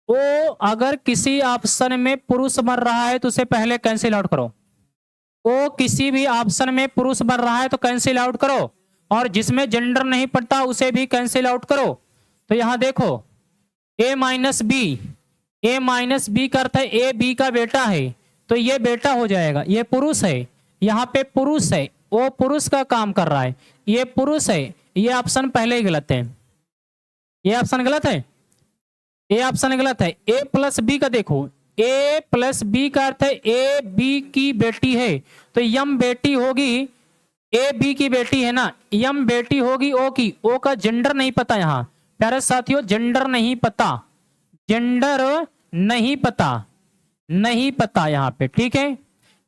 ओ अगर किसी ऑप्शन में पुरुष बन रहा है तो उसे पहले कैंसिल आउट करो। ओ किसी भी ऑप्शन में पुरुष बन रहा है तो कैंसिल आउट करो, और जिसमें जेंडर नहीं पड़ता उसे भी कैंसिल आउट करो। तो यहां देखो ए माइनस बी का अर्थ है ए बी का बेटा है, तो ये बेटा हो जाएगा, ये पुरुष है, यहाँ पे पुरुष है, वो पुरुष का काम कर रहा है, ये पुरुष है। ये ऑप्शन पहले ही गलत है, ये ऑप्शन गलत है, ये ऑप्शन गलत है। ए प्लस बी का देखो, ए प्लस बी का अर्थ है ए बी की बेटी है, तो यम बेटी होगी, ए बी की बेटी है ना, यम बेटी होगी ओ की। ओ का जेंडर नहीं पता यहाँ प्यारे साथियों, जेंडर नहीं पता, जेंडर नहीं पता, नहीं पता यहाँ पे, ठीक है।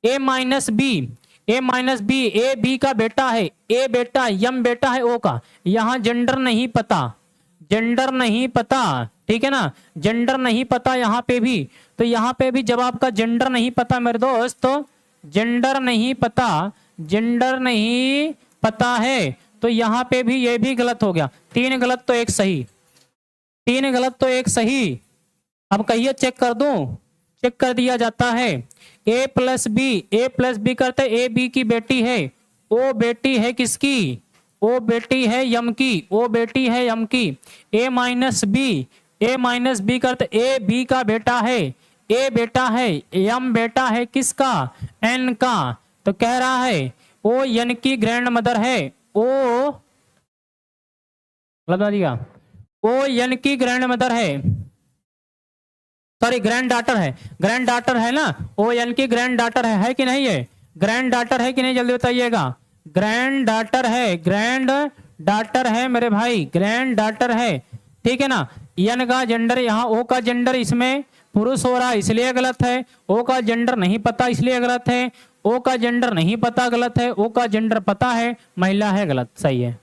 ए माइनस बी, ए बी का बेटा है, ए बेटा यम बेटा है ओ का, यहाँ जेंडर नहीं पता, जेंडर नहीं पता, ठीक है ना। जेंडर नहीं पता यहाँ पे भी, तो यहाँ पे भी जब आपका जेंडर नहीं पता मेरे दोस्त, तो जेंडर नहीं पता, जेंडर नहीं पता है, तो यहाँ पे भी ये भी गलत हो गया। 3 गलत तो एक सही, 3 गलत तो एक सही। अब कहिए चेक कर दूं, चेक कर दिया जाता है। ए प्लस बी करते ए बी की बेटी है, ओ बेटी है किसकी, ओ बेटी है यम की, ओ बेटी है यम की। ए माइनस बी करते ए बी का बेटा है, ए बेटा है, यम बेटा है किसका, एन का। तो कह रहा है ओ एन की ग्रैंड मदर है, ओ लगा दिया, ओ एन की ग्रैंड मदर है, सॉरी ग्रैंड डाटर है, ग्रैंड डाटर है ना, ओ एन की ग्रैंड डाटर है कि नहीं है, ग्रैंड डाटर है कि नहीं जल्दी बताइएगा। ग्रैंड डाटर है, ग्रैंड डाटर है मेरे भाई, ग्रैंड डाटर है, ठीक है ना। एन का जेंडर यहाँ, ओ का जेंडर इसमें पुरुष हो रहा है इसलिए गलत है, ओ का जेंडर नहीं पता इसलिए गलत है, ओ का जेंडर नहीं पता गलत है, ओ का जेंडर पता है महिला है गलत, सही है।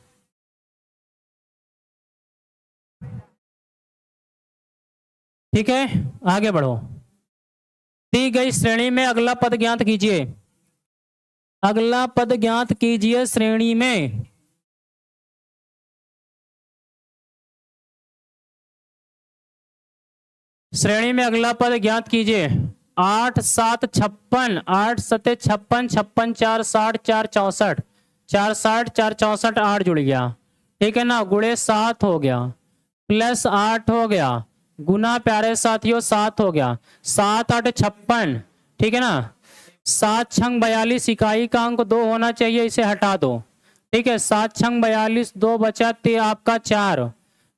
ठीक है आगे बढ़ो। दी गई श्रेणी में अगला पद ज्ञात कीजिए, अगला पद ज्ञात कीजिए श्रेणी में। श्रेणी में अगला पद ज्ञात कीजिए। 8 7 56, 8 7 56, 56 4 60, 4 64, 4 60 4 64, 8 जुड़ गया, ठीक है ना, गुणे 7 हो गया, प्लस 8 हो गया, गुना प्यारे साथियों 7 हो गया, 7 8 56, ठीक है ना, 7 छंग 42, इकाई का अंक 2 होना चाहिए, इसे हटा दो, ठीक है, 7 छंग 42, 2 बचा आपका 4,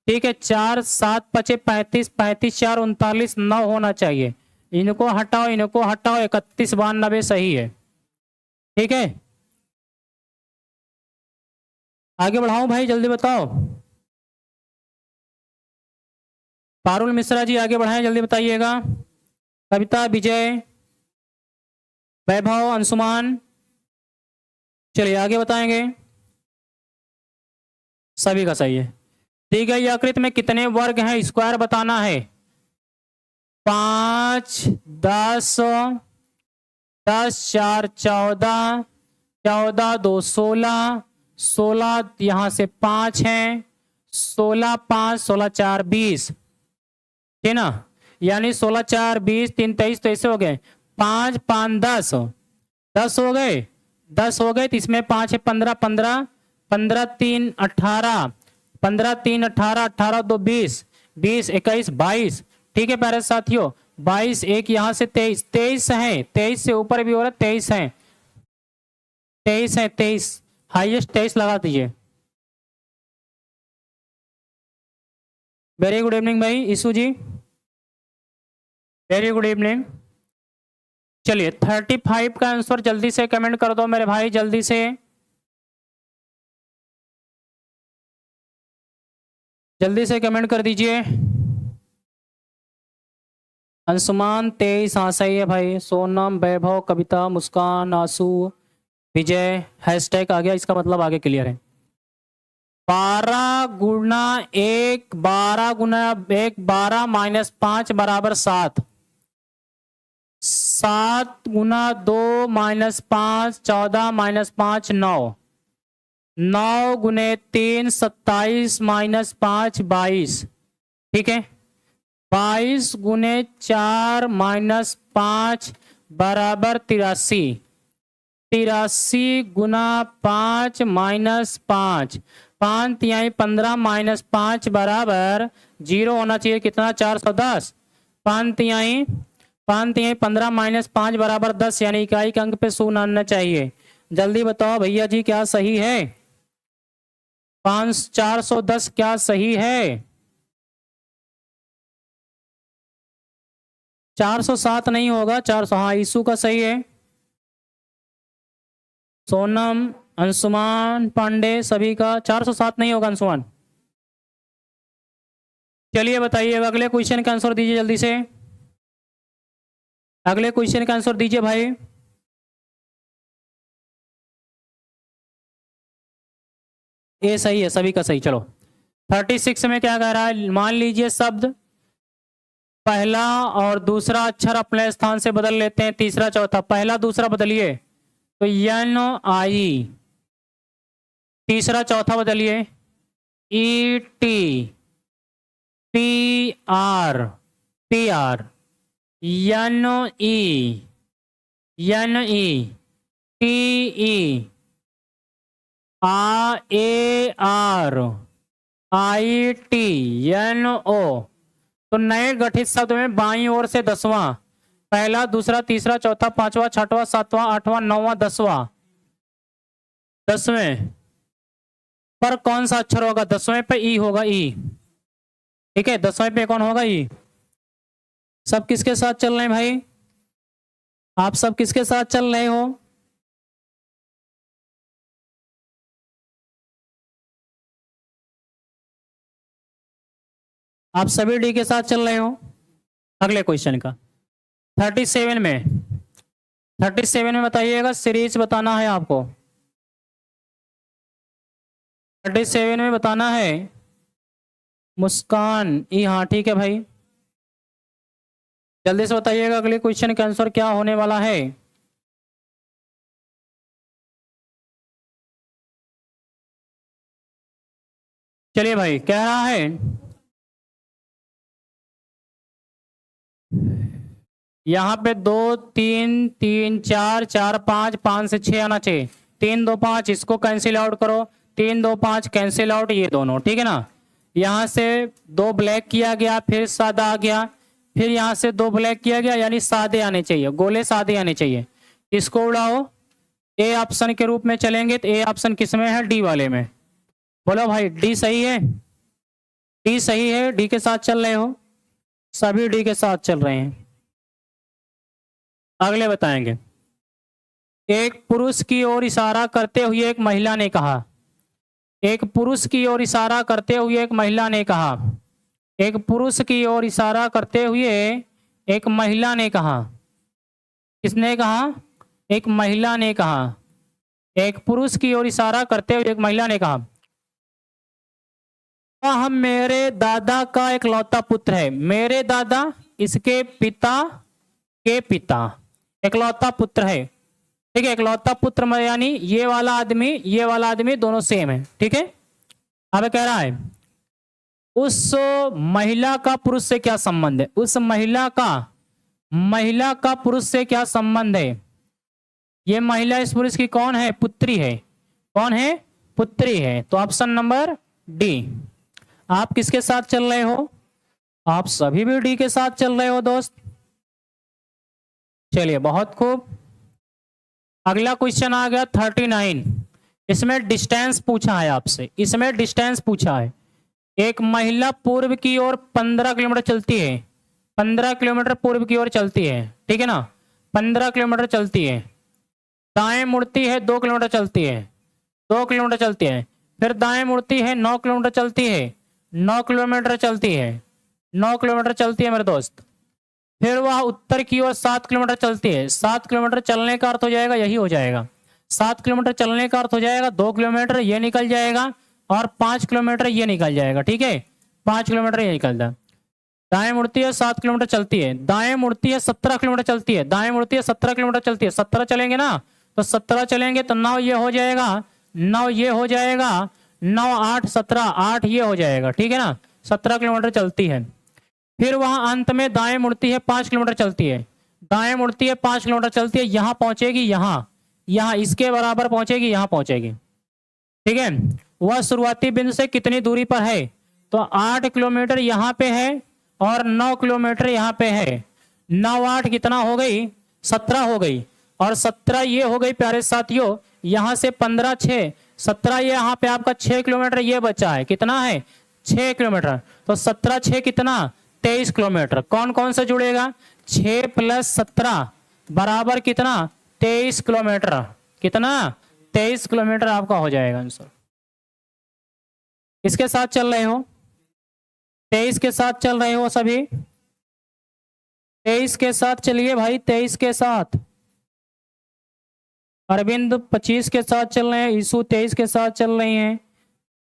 ठीक है, 4 7 पचे 35, 35 4 39, 9 होना चाहिए, इनको हटाओ इनको हटाओ, 31 92 सही है, ठीक है। आगे बढ़ाऊं भाई जल्दी बताओ। पारुल मिश्रा जी आगे बढ़ाएं जल्दी बताइएगा। कविता, विजय, वैभव, अंशुमान, चलिए आगे बताएंगे। सभी का सही है। दी गई आकृति में कितने वर्ग हैं स्क्वायर बताना है। 5 10 10 4 14, 14 2 16, 16 यहां से 5 हैं, 16 5 16 4 20, ठीक ना, यानी 16 4 20 3 23, तो ऐसे हो गए 5 5 10, 10 हो गए, 10 हो गए, तो इसमें 5 है 15 15, 15 3 18, 15 3 18, 18 2 20, 20 21 22, ठीक है प्यारे साथियों, 22 एक यहां से 23, 23 है, 23 से ऊपर भी हो रहा है, 23 है, 23 है, 23 हाईएस्ट 23 लगा दीजिए। वेरी गुड इवनिंग भाई ईशु जी, वेरी गुड इवनिंग। चलिए 35 का आंसर जल्दी से कमेंट कर दो मेरे भाई, जल्दी से, जल्दी से कमेंट कर दीजिए। अंशुमान 23, हाँ सही है भाई। सोनम, वैभव, कविता, मुस्कान, आंसू, विजय, हैशटैग आ गया, इसका मतलब आगे क्लियर है। 12 गुना 1, 12 गुना 1, 12 माइनस 5 बराबर 7, 7 गुना 2 माइनस 5 14 माइनस 5 9, 9 गुने 3 27 माइनस 5 22, ठीक है, 22 गुने 4 माइनस 5 बराबर 83, 83 गुना 5 माइनस 5, 5 तिहाई 15 माइनस 5 बराबर 0 होना चाहिए, कितना 410, 5 तिहाई 15 माइनस 5 बराबर 10, यानी इकाई के अंक पे शून्य आना चाहिए। जल्दी बताओ भैया जी क्या सही है, 410 क्या सही है। 407 नहीं होगा, 400, हाँ ईशु का सही है। सोनम, अंशुमान, पांडे सभी का 407 नहीं होगा अंशुमान। चलिए बताइए अगले क्वेश्चन का आंसर दीजिए जल्दी से, अगले क्वेश्चन का आंसर दीजिए भाई। ये सही है, सभी का सही। चलो 36 में क्या कह रहा है, मान लीजिए शब्द पहला और दूसरा अक्षर अपने स्थान से बदल लेते हैं, तीसरा चौथा। पहला दूसरा बदलिए तो एन आई, तीसरा चौथा बदलिए E T, P R, P R, N E, T E, आ A R, I T, N O. तो नए गठित शब्द में बाईं ओर से 10वां, पहला दूसरा तीसरा चौथा पांचवा छठवां सातवां आठवां नौवां 10वां, 10वें पर कौन सा अक्षर होगा? 10वें पे ई होगा, ई। ठीक है, 10वें पे कौन होगा? ई। सब किसके साथ चल रहे हैं भाई? आप सब किसके साथ चल रहे हो? आप सभी डी के साथ चल रहे हो? अगले क्वेश्चन का 37 में, 37 में बताइएगा, सीरीज बताना है आपको। 37 में बताना है मुस्कान ई। हाँ ठीक है भाई, जल्दी से बताइएगा अगले क्वेश्चन का आंसर क्या होने वाला है। चलिए भाई, कह रहा है यहाँ पे 2 3 3 4 4 5 5 से 6 आना चाहिए। 3 2 5 इसको कैंसिल आउट करो, 3 2 5 कैंसिल आउट ये दोनों, ठीक है ना। यहाँ से 2 ब्लैक किया गया, फिर सादा आ गया, फिर यहाँ से 2 ब्लैक किया गया, यानी सादे आने चाहिए, गोले सादे आने चाहिए। इसको उड़ाओ, ए ऑप्शन के रूप में चलेंगे तो ए ऑप्शन किस में है? डी वाले में। बोलो भाई, डी सही है? डी सही है? डी के साथ चल रहे हो? सभी डी के साथ चल रहे हैं। अगले बताएंगे, एक पुरुष की ओर इशारा करते हुए एक महिला ने कहा, एक पुरुष की ओर इशारा करते हुए एक महिला ने कहा, एक पुरुष की ओर इशारा करते हुए एक महिला ने कहा। किसने कहा? एक महिला ने कहा। एक पुरुष की ओर इशारा करते हुए एक महिला ने कहा, हम मेरे दादा का इकलौता पुत्र है। मेरे दादा, इसके पिता के पिता, इकलौता पुत्र है। ठीक है, इकलौता पुत्र यानी ये वाला आदमी दोनों सेम है। ठीक है, अब कह रहा है उस महिला का पुरुष से क्या संबंध है? उस महिला का पुरुष से क्या संबंध है? ये महिला इस पुरुष की कौन है? पुत्री है। कौन है? पुत्री है। तो ऑप्शन नंबर डी। आप किसके साथ चल रहे हो? आप सभी भी डी के साथ चल रहे हो दोस्त। चलिए, बहुत खूब। अगला क्वेश्चन आ गया 39। इसमें डिस्टेंस पूछा है आपसे, इसमें डिस्टेंस पूछा है। एक महिला पूर्व की ओर 15 किलोमीटर चलती है, 15 किलोमीटर पूर्व की ओर चलती है, ठीक है ना, 15 किलोमीटर चलती है। दाएं मुड़ती है, 2 किलोमीटर चलती है, 2 किलोमीटर चलती है। फिर दाएं मुड़ती है, 9 किलोमीटर चलती है, 9 किलोमीटर चलती है, 9 किलोमीटर चलती है मेरे दोस्त। फिर वह उत्तर की ओर 7 किलोमीटर चलती है। 7 किलोमीटर चलने का अर्थ हो जाएगा, यही हो जाएगा। 7 किलोमीटर चलने का अर्थ हो जाएगा 2 किलोमीटर ये निकल जाएगा और 5 किलोमीटर ये निकल जाएगा। ठीक है, 5 किलोमीटर ये निकलता है। दाएं मुड़ती है, 7 किलोमीटर चलती है। दाएं मुड़ती है, 17 किलोमीटर चलती है। दाएं मुड़ती है, 17 किलोमीटर चलती है। 17 चलेंगे ना, तो 17 चलेंगे तो 9 ये हो जाएगा, 9 ये हो जाएगा, 9 8 17, 8 ये हो जाएगा। ठीक है ना, 17 किलोमीटर चलती है। फिर वहां अंत में दाएं मुड़ती है, 5 किलोमीटर चलती है। दाएं मुड़ती है, 5 किलोमीटर चलती है, यहां पहुंचेगी, यहां इसके बराबर पहुंचेगी, यहां पहुंचेगी। ठीक है, वह शुरुआती बिंदु से कितनी दूरी पर है? तो 8 किलोमीटर यहाँ पे है और 9 किलोमीटर यहाँ पे है। 9 8 कितना हो गई? 17 हो गई, और 17 ये हो गई प्यारे साथियों। यहाँ से 15 6 17, ये यहाँ पे आपका 6 किलोमीटर ये बचा है। कितना है? 6 किलोमीटर। तो 17 6 कितना? 23 किलोमीटर। कौन कौन से जुड़ेगा? 6 + 17 बराबर कितना? 23 किलोमीटर। कितना? 23 किलोमीटर आपका हो जाएगा आंसर। इसके साथ चल रहे हो? 23 के साथ चल रहे हो सभी? 23 के साथ चलिए भाई, 23 के साथ। अरविंद 25 के साथ चल रहे हैं, ईशु 23 के साथ चल रही हैं,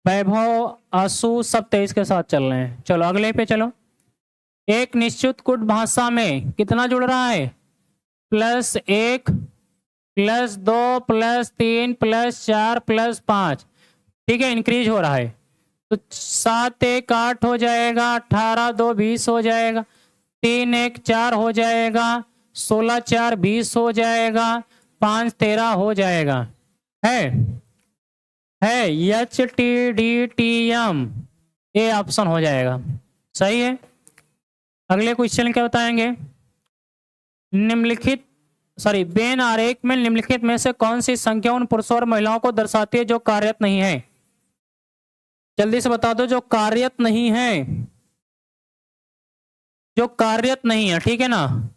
वैभव आशु सब 23 के साथ चल रहे हैं। चलो अगले पे चलो। एक निश्चित कूट भाषा में कितना जुड़ रहा है? +1 +2 +3 +4 +5, ठीक है, इंक्रीज हो रहा है। तो 7 1 8 हो जाएगा, 18 2 20 हो जाएगा, 3 1 4 हो जाएगा, 16 4 20 हो जाएगा, 5 13 हो जाएगा। है HTDTM, ये ऑप्शन हो जाएगा, सही है। अगले क्वेश्चन क्या बताएंगे? निम्नलिखित वेन आरेख में निम्नलिखित में से कौन सी संख्या उन पुरुषों और महिलाओं को दर्शाती है जो कार्यरत नहीं है? जल्दी से बता दो, जो कार्यरत नहीं है, जो कार्यरत नहीं है, ठीक है ना।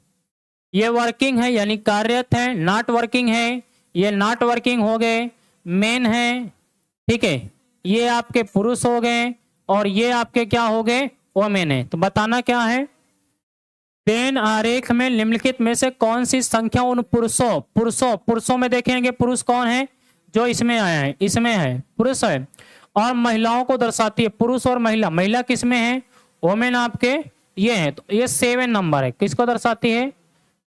ये वर्किंग है यानी कार्यरत है, नॉट वर्किंग है, ये नॉट वर्किंग हो गए, मेन है, ठीक है, ये आपके पुरुष हो गए, और ये आपके क्या हो गए? वोमेन है। तो बताना क्या है? वेन आरेख में निम्नलिखित में से कौन सी संख्या उन पुरुषों में देखेंगे, पुरुष कौन है? जो इसमें आया है, इसमें है, पुरुष है, और महिलाओं को दर्शाती है, पुरुष और महिला। महिला किस में है? वोमेन आपके ये है। तो ये 7 नंबर है, किसको दर्शाती है?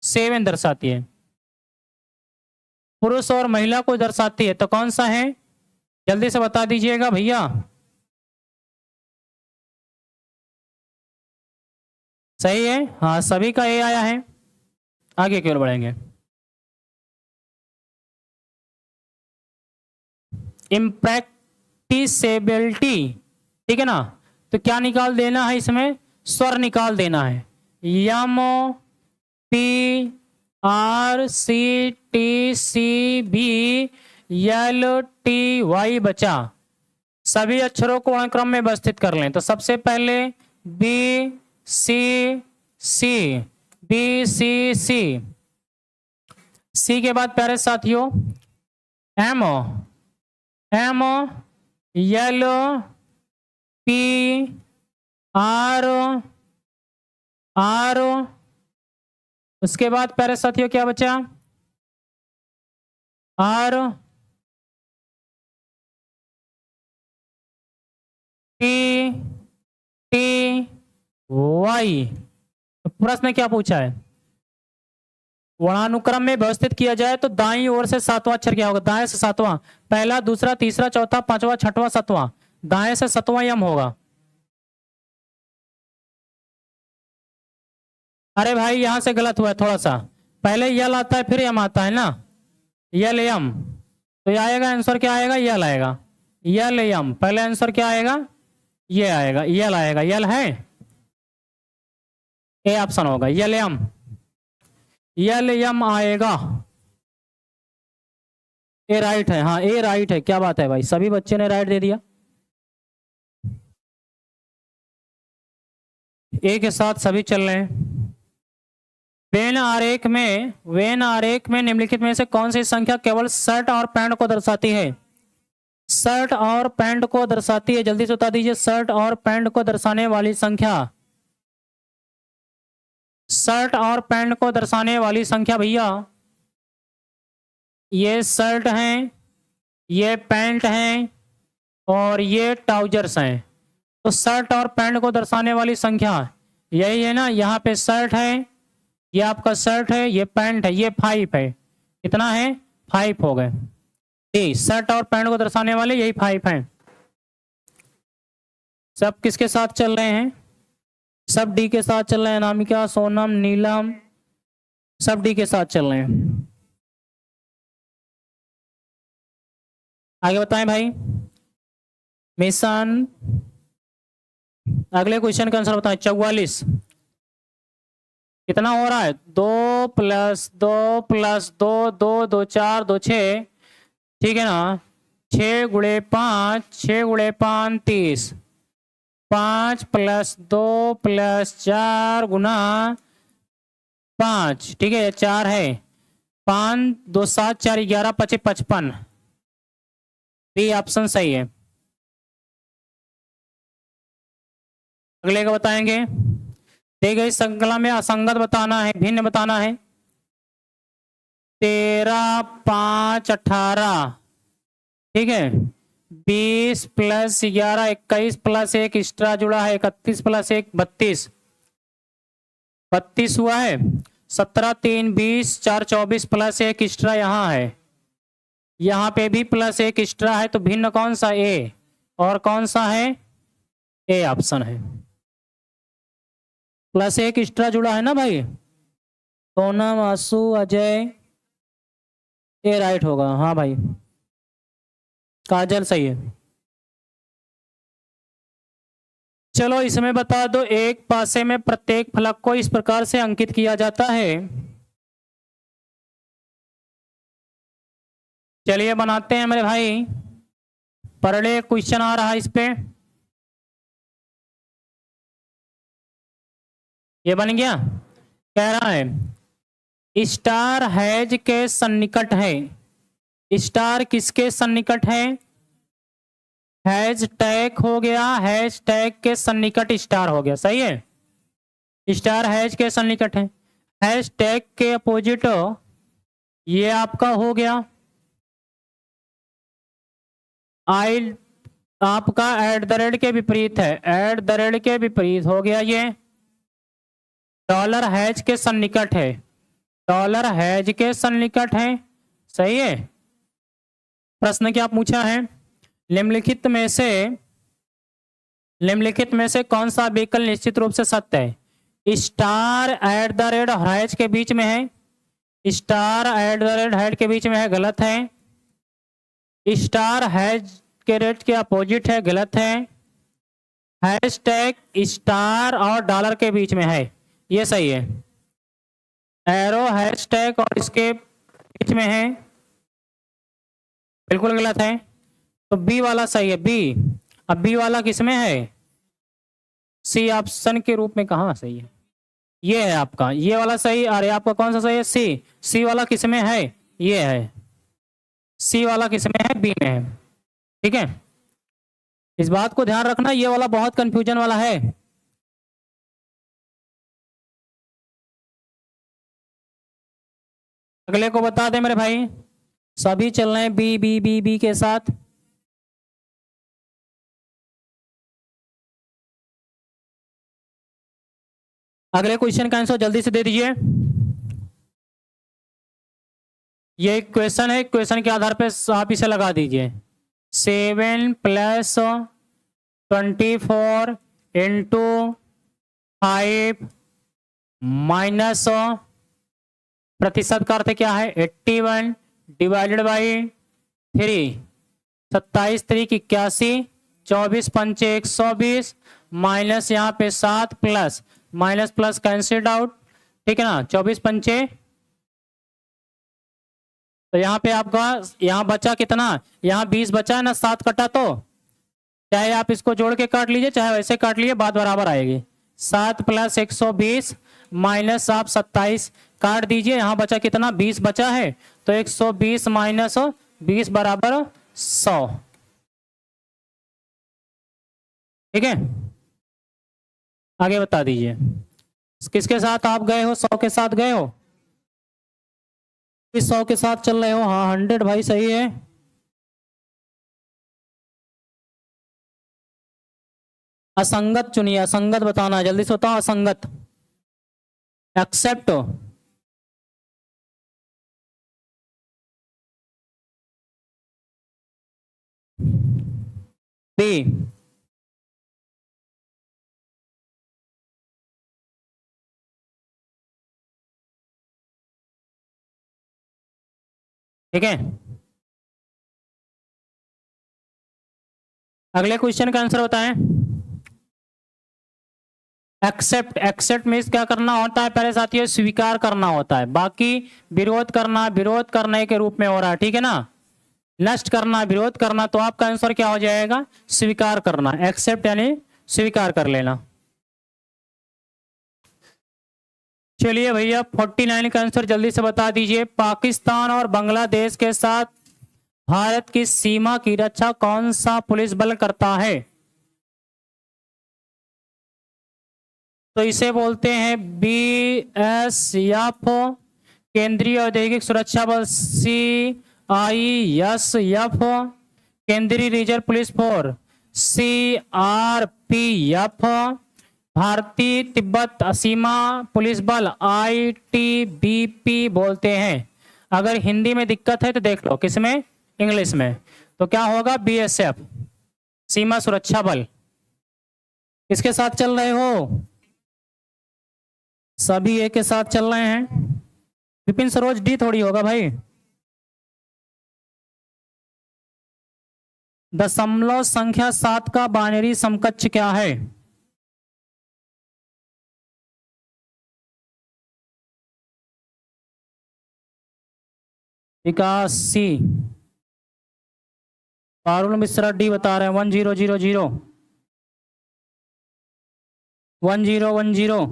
7 दर्शाती है, पुरुष और महिला को दर्शाती है। तो कौन सा है? जल्दी से बता दीजिएगा भैया। सही है, हाँ, सभी का ए आया है। आगे की ओर बढ़ेंगे। इम्प्रैक्टिसेबिलिटी, ठीक है ना। तो क्या निकाल देना है इसमें? स्वर निकाल देना है। MPRCTCBLTY बचा। सभी अक्षरों को अनुक्रम में व्यवस्थित कर लें। तो सबसे पहले BCC, सी के बाद प्यारे साथियों M, L, P, R, उसके बाद प्यारे साथियों क्या बचा? R, T, Y। तो प्रश्न क्या पूछा है? वर्णानुक्रम में व्यवस्थित किया जाए तो दाईं ओर से 7वां अक्षर क्या होगा? दाएं से 7वां, पहला दूसरा तीसरा चौथा पांचवा छठवां सातवां, दाएं से 7वां यम होगा। अरे भाई यहां से गलत हुआ है थोड़ा सा, पहले यल आता है फिर यम आता है ना, यल यम। तो ये आएगा आंसर, क्या आएगा? यल आएगा, यल यम। पहले आंसर क्या आएगा? ये आएगा, यल आएगा। यल है, ए ऑप्शन होगा, यल यम, यल यम आएगा। ए राइट है, हाँ ए राइट है। क्या बात है भाई, सभी बच्चे ने राइट दे दिया। ए के साथ सभी चल रहे हैं। वेन आरेख में निम्नलिखित में से कौन सी संख्या केवल शर्ट और पैंट को दर्शाती है? शर्ट और पैंट को दर्शाती है, जल्दी से बता दीजिए। शर्ट और पैंट को दर्शाने वाली संख्या, शर्ट और पैंट को दर्शाने वाली संख्या भैया, ये शर्ट हैं, ये पैंट हैं, और ये ट्राउजर्स हैं। तो शर्ट और पैंट को दर्शाने वाली संख्या यही है ना। यहाँ पे शर्ट है, ये आपका शर्ट है, ये पैंट है, ये 5 है। कितना है? 5 हो गए। ठीक, शर्ट और पैंट को दर्शाने वाले यही 5 हैं। सब किसके साथ चल रहे हैं? सब डी के साथ चल रहे हैं। अनामिका, सोनम, नीलम, सब डी के साथ चल रहे हैं। आगे बताएं भाई। मिशन, अगले क्वेश्चन का आंसर बताएं। 44 कितना हो रहा है? 2 + 2 + 2 2 2 4 2 6, ठीक है ना। 6 × 5 6 × 5 30, 5 + 2 + 4 × 5, ठीक है, 4 है। 5 2 7 4 11 25 55, बी ऑप्शन सही है। अगले का बताएंगे। दी गई श्रृंखला में असंगत बताना है, भिन्न बताना है। 13 5 18, ठीक है। 20 + 11 21 + 1 एक्स्ट्रा जुड़ा है, 31 + 1 32, 32 हुआ है, 17 3 20 4 24 प्लस एक एक्स्ट्रा यहाँ है, यहाँ पे भी प्लस एक एक्स्ट्रा है, तो भिन्न कौन सा? ए। और कौन सा है? ए ऑप्शन है। प्लस एक एक्स्ट्रा जुड़ा है ना भाई। सोनम, आशु, अजय, ए राइट होगा। हाँ भाई, काजल सही है। चलो इसमें बता दो, एक पासे में प्रत्येक फलक को इस प्रकार से अंकित किया जाता है। चलिए बनाते हैं मेरे भाई। पढ़े क्वेश्चन आ रहा है इस पे, ये बन गया। कह रहा है स्टार हैज के सन्निकट है। स्टार किसके सन्निकट है? हैज टैग हो गया, हैज टैग के सन्निकट स्टार हो गया। सही है, स्टार हैज के सन्निकट है। हैज टैग के अपोजिट ये आपका हो गया आई, आपका एट द रेट के विपरीत है, एट द रेट के विपरीत हो गया ये। डॉलर हैज के सन्निकट है, डॉलर हैज के सन्निकट है। सही है। प्रश्न क्या पूछा है? निम्नलिखित में से कौन सा विकल्प निश्चित रूप से सत्य है? Star at the rate has के बीच में है, star at the rate has के बीच में है, गलत है। स्टार हैज के रेट के अपोजिट है, गलत है। हैश टैग स्टार और डॉलर के बीच में है, ये सही है। एरो हैश टैग और इसके बीच में है, बिल्कुल गलत है। तो बी वाला सही है, बी। अब बी वाला किसमें है? सी ऑप्शन के रूप में। कहाँ सही है? ये है आपका, ये वाला सही। अरे आपका कौन सा सही है? सी। सी वाला किसमें है? ये है। सी वाला किसमें है? बी में है। ठीक है, इस बात को ध्यान रखना, ये वाला बहुत कंफ्यूजन वाला है। अगले को बता दे मेरे भाई, सभी चल रहे हैं बी बी बी बी के साथ। अगले क्वेश्चन का आंसर जल्दी से दे दीजिए। ये एक क्वेश्चन है, क्वेश्चन के आधार पे आप इसे लगा दीजिए। 7 + 24 × 5 माइनस प्रतिशत का अर्थ क्या है? 81 डिवाइडेड बाई 3, 27 3 81, 24 5 120 माइनस यहाँ पे 7 plus minus plus cancelled out. ठीक है ना, 24 5, तो यहाँ पे आपका यहाँ बचा कितना? यहाँ 20 बचा है ना, 7 कटा, तो चाहे आप इसको जोड़ के काट लीजिए चाहे वैसे काट लीजिए, बात बराबर आएगी। 7 + 120 माइनस आप 27 काट दीजिए, यहाँ बचा कितना? 20 बचा है, तो 120 माइनस 20 बराबर 100। ठीक है, आगे बता दीजिए। किसके साथ आप गए हो? 100 के साथ गए हो? 100 के साथ चल रहे हो? हाँ 100 भाई सही है। असंगत चुनिए, असंगत बताना, जल्दी से बताओ। असंगत एक्सेप्ट, बी। ठीक है, अगले क्वेश्चन का आंसर बताएं। एक्सेप्ट, एक्सेप्ट मीन्स क्या करना होता है पहले साथियों? स्वीकार करना होता है। बाकी विरोध करना, विरोध करने के रूप में हो रहा है। ठीक है ना, नष्ट करना, विरोध करना, तो आपका आंसर क्या हो जाएगा? स्वीकार करना। एक्सेप्ट यानी स्वीकार कर लेना। चलिए भैया 49 का आंसर जल्दी से बता दीजिए। पाकिस्तान और बांग्लादेश के साथ भारत की सीमा की रक्षा कौन सा पुलिस बल करता है? तो इसे बोलते हैं BSF, केंद्रीय औद्योगिक सुरक्षा बल। CISF, केंद्रीय रिजर्व पुलिस फोर्स। CRPF, भारतीय तिब्बत सीमा पुलिस बल ITBP बोलते हैं। अगर हिंदी में दिक्कत है तो देख लो, किसमें? इंग्लिश में। तो क्या होगा? BSF सीमा सुरक्षा बल। किसके साथ चल रहे हो? सभी एक के साथ चल रहे हैं। विपिन सरोज डी थोड़ी होगा भाई। दशमलव संख्या 7 का बाइनरी समकक्ष क्या है? विकास सी। पारुल मिश्रा डी बता रहे हैं 1000 1010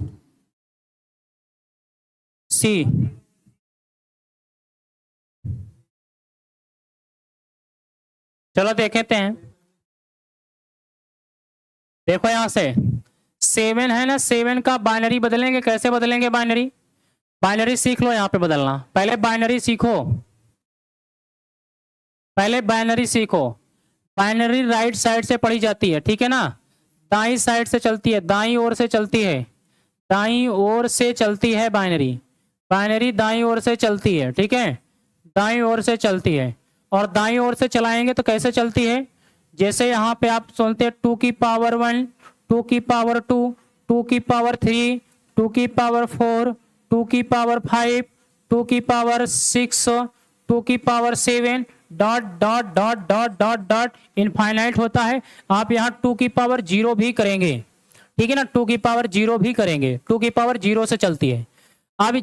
सी। चलो देखते हैं। देखो यहां से 7 है ना, 7 का बाइनरी बदलेंगे। कैसे बदलेंगे बाइनरी? बाइनरी सीख लो, यहां पे बदलना। पहले बाइनरी सीखो, पहले बाइनरी सीखो। बाइनरी राइट साइड से पढ़ी जाती है, ठीक है ना? दाई साइड से चलती है, दाई ओर से चलती है, दाई ओर से चलती है बाइनरी। बाइनरी दाई ओर से चलती है, ठीक है? दाई ओर से चलती है। और दाई ओर से चलाएंगे तो कैसे चलती है? जैसे यहाँ पे आप सुनते हैं 2 की पावर 1, 2 की पावर 2, 2 की पावर 3, 2 की पावर 4, 2 की पावर 5, 2 की पावर 6, 2 की power 7, dot dot dot dot dot dot infinite होता है। आप यहाँ 2 की पावर 0 भी करेंगे, ठीक है ना? 2 की पावर 0 भी करेंगे, 2 की पावर 0 से चलती है। अब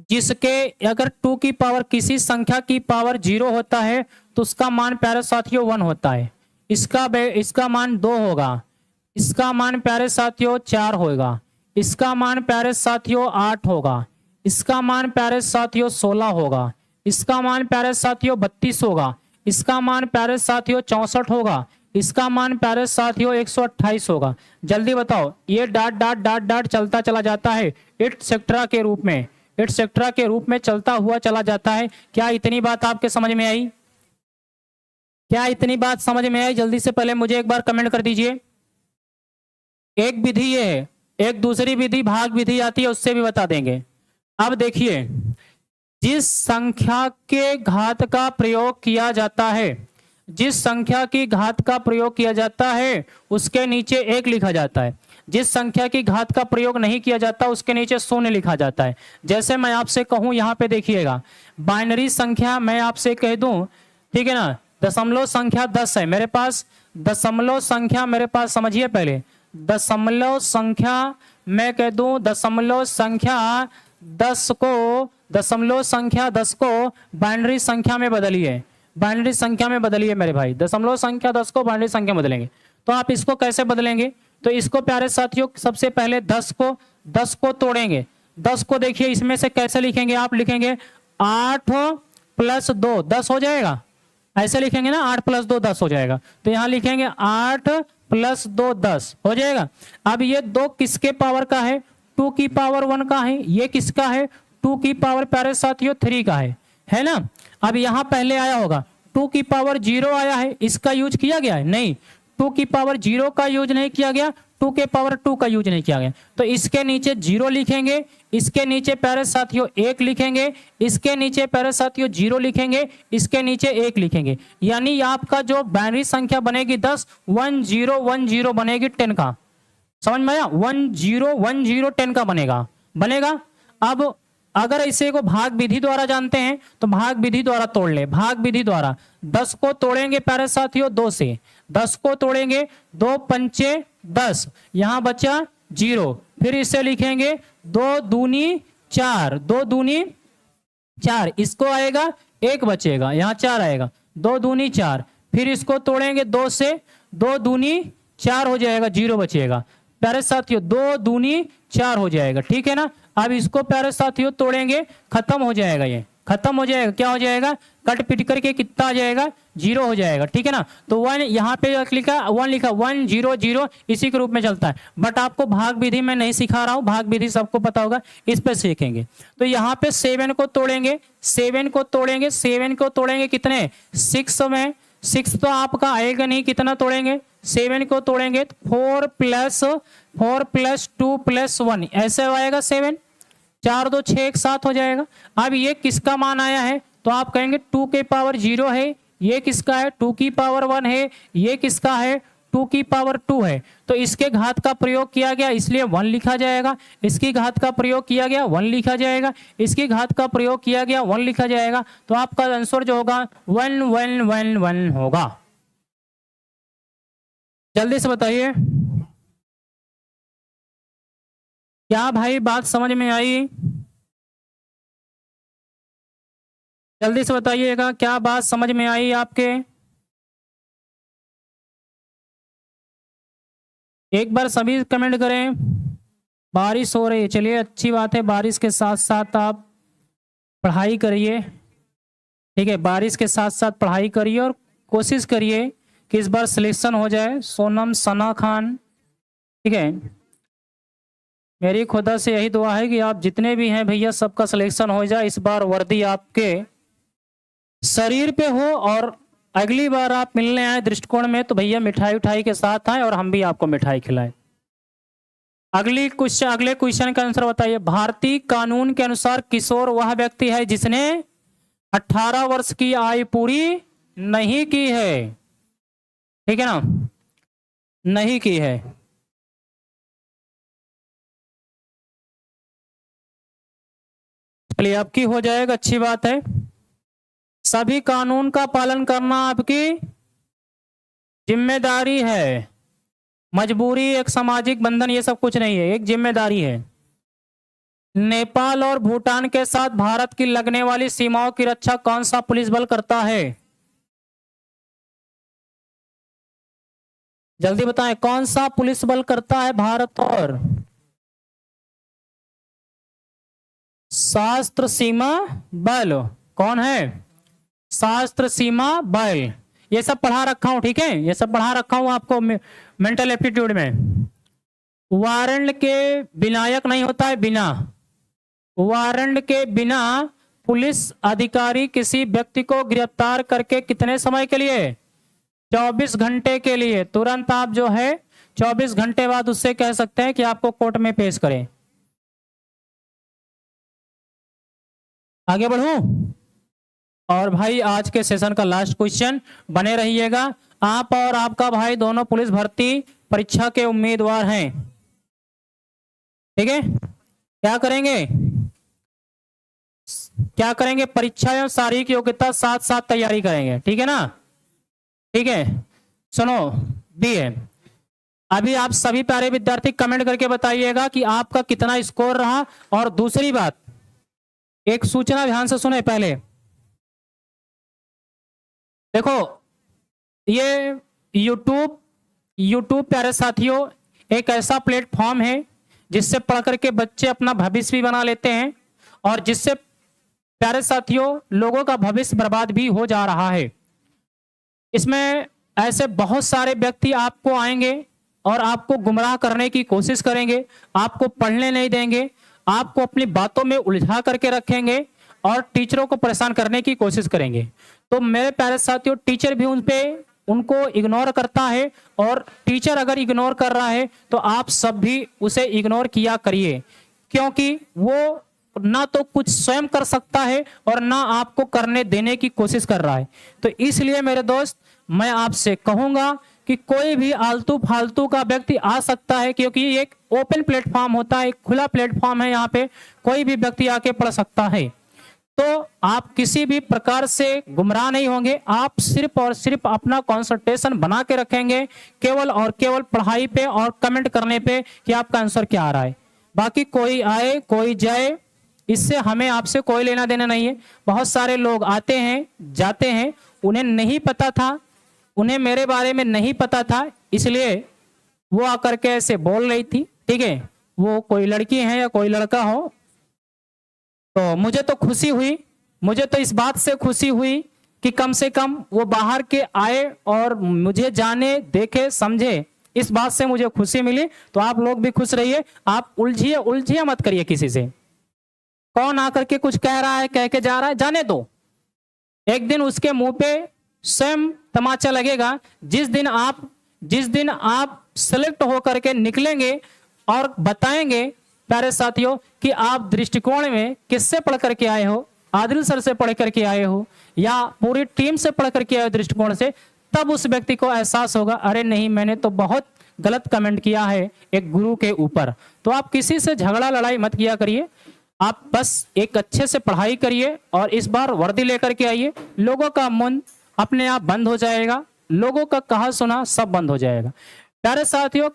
जिसके अगर 2 की पावर किसी संख्या की पावर 0 होता है तो उसका मान प्यारे साथियों 1 होता है। इसका मान 2 होगा, इसका मान प्यारे साथियों 4 होगा, इसका मान प्यारे साथियों 8 होगा, इसका मान प्यारे साथियों 16 होगा, इसका मान प्यारे साथियों 32 होगा, इसका मान प्यारे साथियों 64 होगा, इसका मान प्यारे साथियों 128 होगा। जल्दी बताओ, ये डॉट डॉट डॉट डॉट चलता चला जाता है एटसेट्रा के रूप में, एटसेट्रा के रूप में चलता हुआ चला जाता है। क्या इतनी बात आपके समझ में आई? क्या इतनी बात समझ में आई? जल्दी से पहले मुझे एक बार कमेंट कर दीजिए। एक विधि ये है, एक दूसरी विधि भाग विधि आती है, उससे भी बता देंगे। अब देखिए, जिस संख्या के घात का प्रयोग किया जाता है, जिस संख्या की घात का प्रयोग किया जाता है उसके नीचे 1 लिखा जाता है। जिस संख्या की घात का प्रयोग नहीं किया जाता उसके नीचे 0 लिखा जाता है। जैसे मैं आपसे कहूं, यहां पे देखिएगा, बाइनरी संख्या मैं आपसे कह दूं, ठीक है ना? दशमलव संख्या 10 है मेरे पास। दशमलव संख्या मेरे पास, समझिए पहले, दशमलव संख्या मैं कह दूं, दशमलव संख्या 10 को, दशमलव संख्या 10 को बाइनरी संख्या में बदलिए, बाइनरी संख्या में बदलिए मेरे भाई। दशमलव संख्या 10 को बाइनरी संख्या में बदलेंगे। तो आप इसको कैसे बदलेंगे? तो इसको प्यारे साथियों सबसे पहले 10 को तोड़ेंगे। 10 को देखिए इसमें से कैसे लिखेंगे? आप लिखेंगे 8 + 2 10 हो जाएगा, ऐसे लिखेंगे ना, 8 + 2 10 हो जाएगा। तो यहां लिखेंगे 8 + 2 10 हो जाएगा। अब ये 2 किसके पावर का है? 2 की पावर 1 का है। ये किसका है? 2 की पावर प्यारे साथियों 3 का है ना? अब यहां पहले आया होगा 2 की पावर 0 आया है, इसका यूज किया गया है? नहीं, 2 की पावर 0 का यूज नहीं किया गया, 2 के पावर 2 का यूज नहीं किया गया। तो इसके नीचे 0 लिखेंगे, इसके नीचे प्यारे साथियों 1 लिखेंगे, इसके नीचे प्यारे साथियों 0 लिखेंगे, इसके नीचे 1 लिखेंगे। यानी आपका जो बाइनरी संख्या बनेगी 10, 1010 बनेगी 10 का। समझ में आया? 1010 10 का बनेगा। अब अगर इसे को भाग विधि द्वारा जानते हैं तो भाग विधि द्वारा तोड़ ले। भाग विधि द्वारा 10 को तोड़ेंगे प्यारे साथियों 2 से, 10 को तोड़ेंगे 2 पंचे 10, यहां बचा 0, फिर इसे लिखेंगे 2 दूनी 4, 2 दूनी 4, इसको आएगा 1 बचेगा, यहां 4 आएगा, 2 दूनी 4, फिर इसको तोड़ेंगे 2 से, 2 दूनी 4 हो जाएगा, 0 बचेगा। प्यारे साथियों 2 दूनी 4 हो जाएगा, ठीक है ना? अब इसको प्यारे साथियों तोड़ेंगे, खत्म हो जाएगा, ये खत्म हो जाएगा। क्या हो जाएगा? कट पिट करके कितना आ जाएगा? 0 हो जाएगा, ठीक है ना? तो 1 यहाँ पे लिखा 1 लिखा 1 0 0 इसी के रूप में चलता है। बट आपको भाग विधि में नहीं सिखा रहा हूं, भाग विधि सबको पता होगा, इस पे सीखेंगे। तो यहाँ पे 7 को तोड़ेंगे, 7 को तोड़ेंगे, 7 को तोड़ेंगे कितने? 6 में। 6 तो आपका आएगा नहीं, कितना तोड़ेंगे? 7 को तोड़ेंगे तो 4 प्लस 2 प्लस 1 ऐसे आएगा 7, 4 2 6 एक साथ हो जाएगा। अब ये किसका मान आया है तो आप कहेंगे 2 की पावर 0 है, ये किसका है 2 की पावर 1 है, ये किसका है 2 की पावर 2 है। तो इसके घात का प्रयोग किया गया इसलिए 1 लिखा जाएगा, इसकी घात का प्रयोग किया गया 1 लिखा जाएगा, इसकी घात का प्रयोग किया गया 1 लिखा जाएगा। तो आपका आंसर जो होगा 1 1 1 1 होगा। जल्दी से बताइए, क्या भाई बात समझ में आई? जल्दी से बताइएगा, क्या बात समझ में आई आपके? एक बार सभी कमेंट करें। बारिश हो रही है, चलिए अच्छी बात है, बारिश के साथ साथ आप पढ़ाई करिए, ठीक है, बारिश के साथ साथ पढ़ाई करिए और कोशिश करिए कि इस बार सिलेक्शन हो जाए। सोनम सना खान, ठीक है, मेरी खुदा से यही दुआ है कि आप जितने भी हैं भैया सबका सिलेक्शन हो जाए, इस बार वर्दी आपके शरीर पे हो और अगली बार आप मिलने आए दृष्टिकोण में तो भैया मिठाई उठाई के साथ आए और हम भी आपको मिठाई खिलाएं। अगले क्वेश्चन का आंसर बताइए। भारतीय कानून के अनुसार किशोर वह व्यक्ति है जिसने 18 वर्ष की आयु पूरी नहीं की है, ठीक है ना, नहीं की है। चलिए आपकी हो जाएगा, अच्छी बात है। सभी कानून का पालन करना आपकी जिम्मेदारी है, मजबूरी, एक सामाजिक बंधन, ये सब कुछ नहीं है, एक जिम्मेदारी है। नेपाल और भूटान के साथ भारत की लगने वाली सीमाओं की रक्षा कौन सा पुलिस बल करता है? जल्दी बताएं, कौन सा पुलिस बल करता है भारत और? सशस्त्र सीमा बल। कौन है? सशस्त्र सीमा बल। ये सब पढ़ा रखा हूं, ठीक है, ये सब पढ़ा रखा हूं आपको मेंटल एप्टीट्यूड में। वारंट के विनायक नहीं होता है, बिना वारंट के बिना पुलिस अधिकारी किसी व्यक्ति को गिरफ्तार करके कितने समय के लिए? 24 घंटे के लिए। तुरंत आप जो है 24 घंटे बाद उससे कह सकते हैं कि आपको कोर्ट में पेश करें। आगे बढ़ूं? और भाई आज के सेशन का लास्ट क्वेश्चन, बने रहिएगा। आप और आपका भाई दोनों पुलिस भर्ती परीक्षा के उम्मीदवार हैं, ठीक है। क्या करेंगे? क्या करेंगे? परीक्षा एवं शारीरिक योग्यता साथ साथ तैयारी करेंगे, ठीक है ना, ठीक है। सुनो बी है, अभी आप सभी प्यारे विद्यार्थी कमेंट करके बताइएगा कि आपका कितना स्कोर रहा। और दूसरी बात, एक सूचना ध्यान से सुने पहले, देखो ये YouTube प्यारे साथियों एक ऐसा प्लेटफॉर्म है जिससे पढ़ करके बच्चे अपना भविष्य भी बना लेते हैं और जिससे प्यारे साथियों लोगों का भविष्य बर्बाद भी हो जा रहा है। इसमें ऐसे बहुत सारे व्यक्ति आपको आएंगे और आपको गुमराह करने की कोशिश करेंगे, आपको पढ़ने नहीं देंगे, आपको अपनी बातों में उलझा करके रखेंगे और टीचरों को परेशान करने की कोशिश करेंगे। तो मेरे प्यारे साथियों, टीचर भी उनको इग्नोर करता है और टीचर अगर इग्नोर कर रहा है तो आप सब भी उसे इग्नोर किया करिए, क्योंकि वो ना तो कुछ स्वयं कर सकता है और ना आपको करने देने की कोशिश कर रहा है। तो इसलिए मेरे दोस्त, मैं आपसे कहूंगा कि कोई भी आलतू फालतू का व्यक्ति आ सकता है, क्योंकि ये एक ओपन प्लेटफॉर्म होता है, एक खुला प्लेटफॉर्म है, यहाँ पे कोई भी व्यक्ति आके पढ़ सकता है। तो आप किसी भी प्रकार से गुमराह नहीं होंगे, आप सिर्फ और सिर्फ अपना कंसंट्रेशन बना के रखेंगे केवल और केवल पढ़ाई पे और कमेंट करने पे कि आपका आंसर क्या आ रहा है। बाकी कोई आए कोई जाए, इससे हमें आपसे कोई लेना देना नहीं है। बहुत सारे लोग आते हैं जाते हैं, उन्हें नहीं पता था, उन्हें मेरे बारे में नहीं पता था, इसलिए वो आकर के ऐसे बोल रही थी, ठीक है। वो कोई लड़की है या कोई लड़का हो, तो मुझे तो खुशी हुई, मुझे तो इस बात से खुशी हुई कि कम से कम वो बाहर के आए और मुझे जाने, देखे, समझे, इस बात से मुझे खुशी मिली। तो आप लोग भी खुश रहिए, आप उलझिए मत करिए किसी से। कौन आकर के कुछ कह रहा है, कह के जा रहा है, जाने दो, एक दिन उसके मुंह पे स्वयं तमाचा लगेगा। जिस दिन आप जिस दिन आप सेलेक्ट होकर के निकलेंगे और बताएंगे प्यारे साथियों कि आप दृष्टिकोण में किससे पढ़ करके आए हो, आदिल सर से पढ़ करके आए हो या पूरी टीम से पढ़ करके आए हो दृष्टिकोण से, तब उस व्यक्ति को एहसास होगा अरे नहीं, मैंने तो बहुत गलत कमेंट किया है एक गुरु के ऊपर। तो आप किसी से झगड़ा लड़ाई मत किया करिए, आप बस एक अच्छे से पढ़ाई करिए और इस बार वर्दी लेकर के आइए। लोगों का मन अपने आप बंद हो जाएगा, लोगों का कहा सुना सब बंद हो जाएगा। प्यारे साथियों,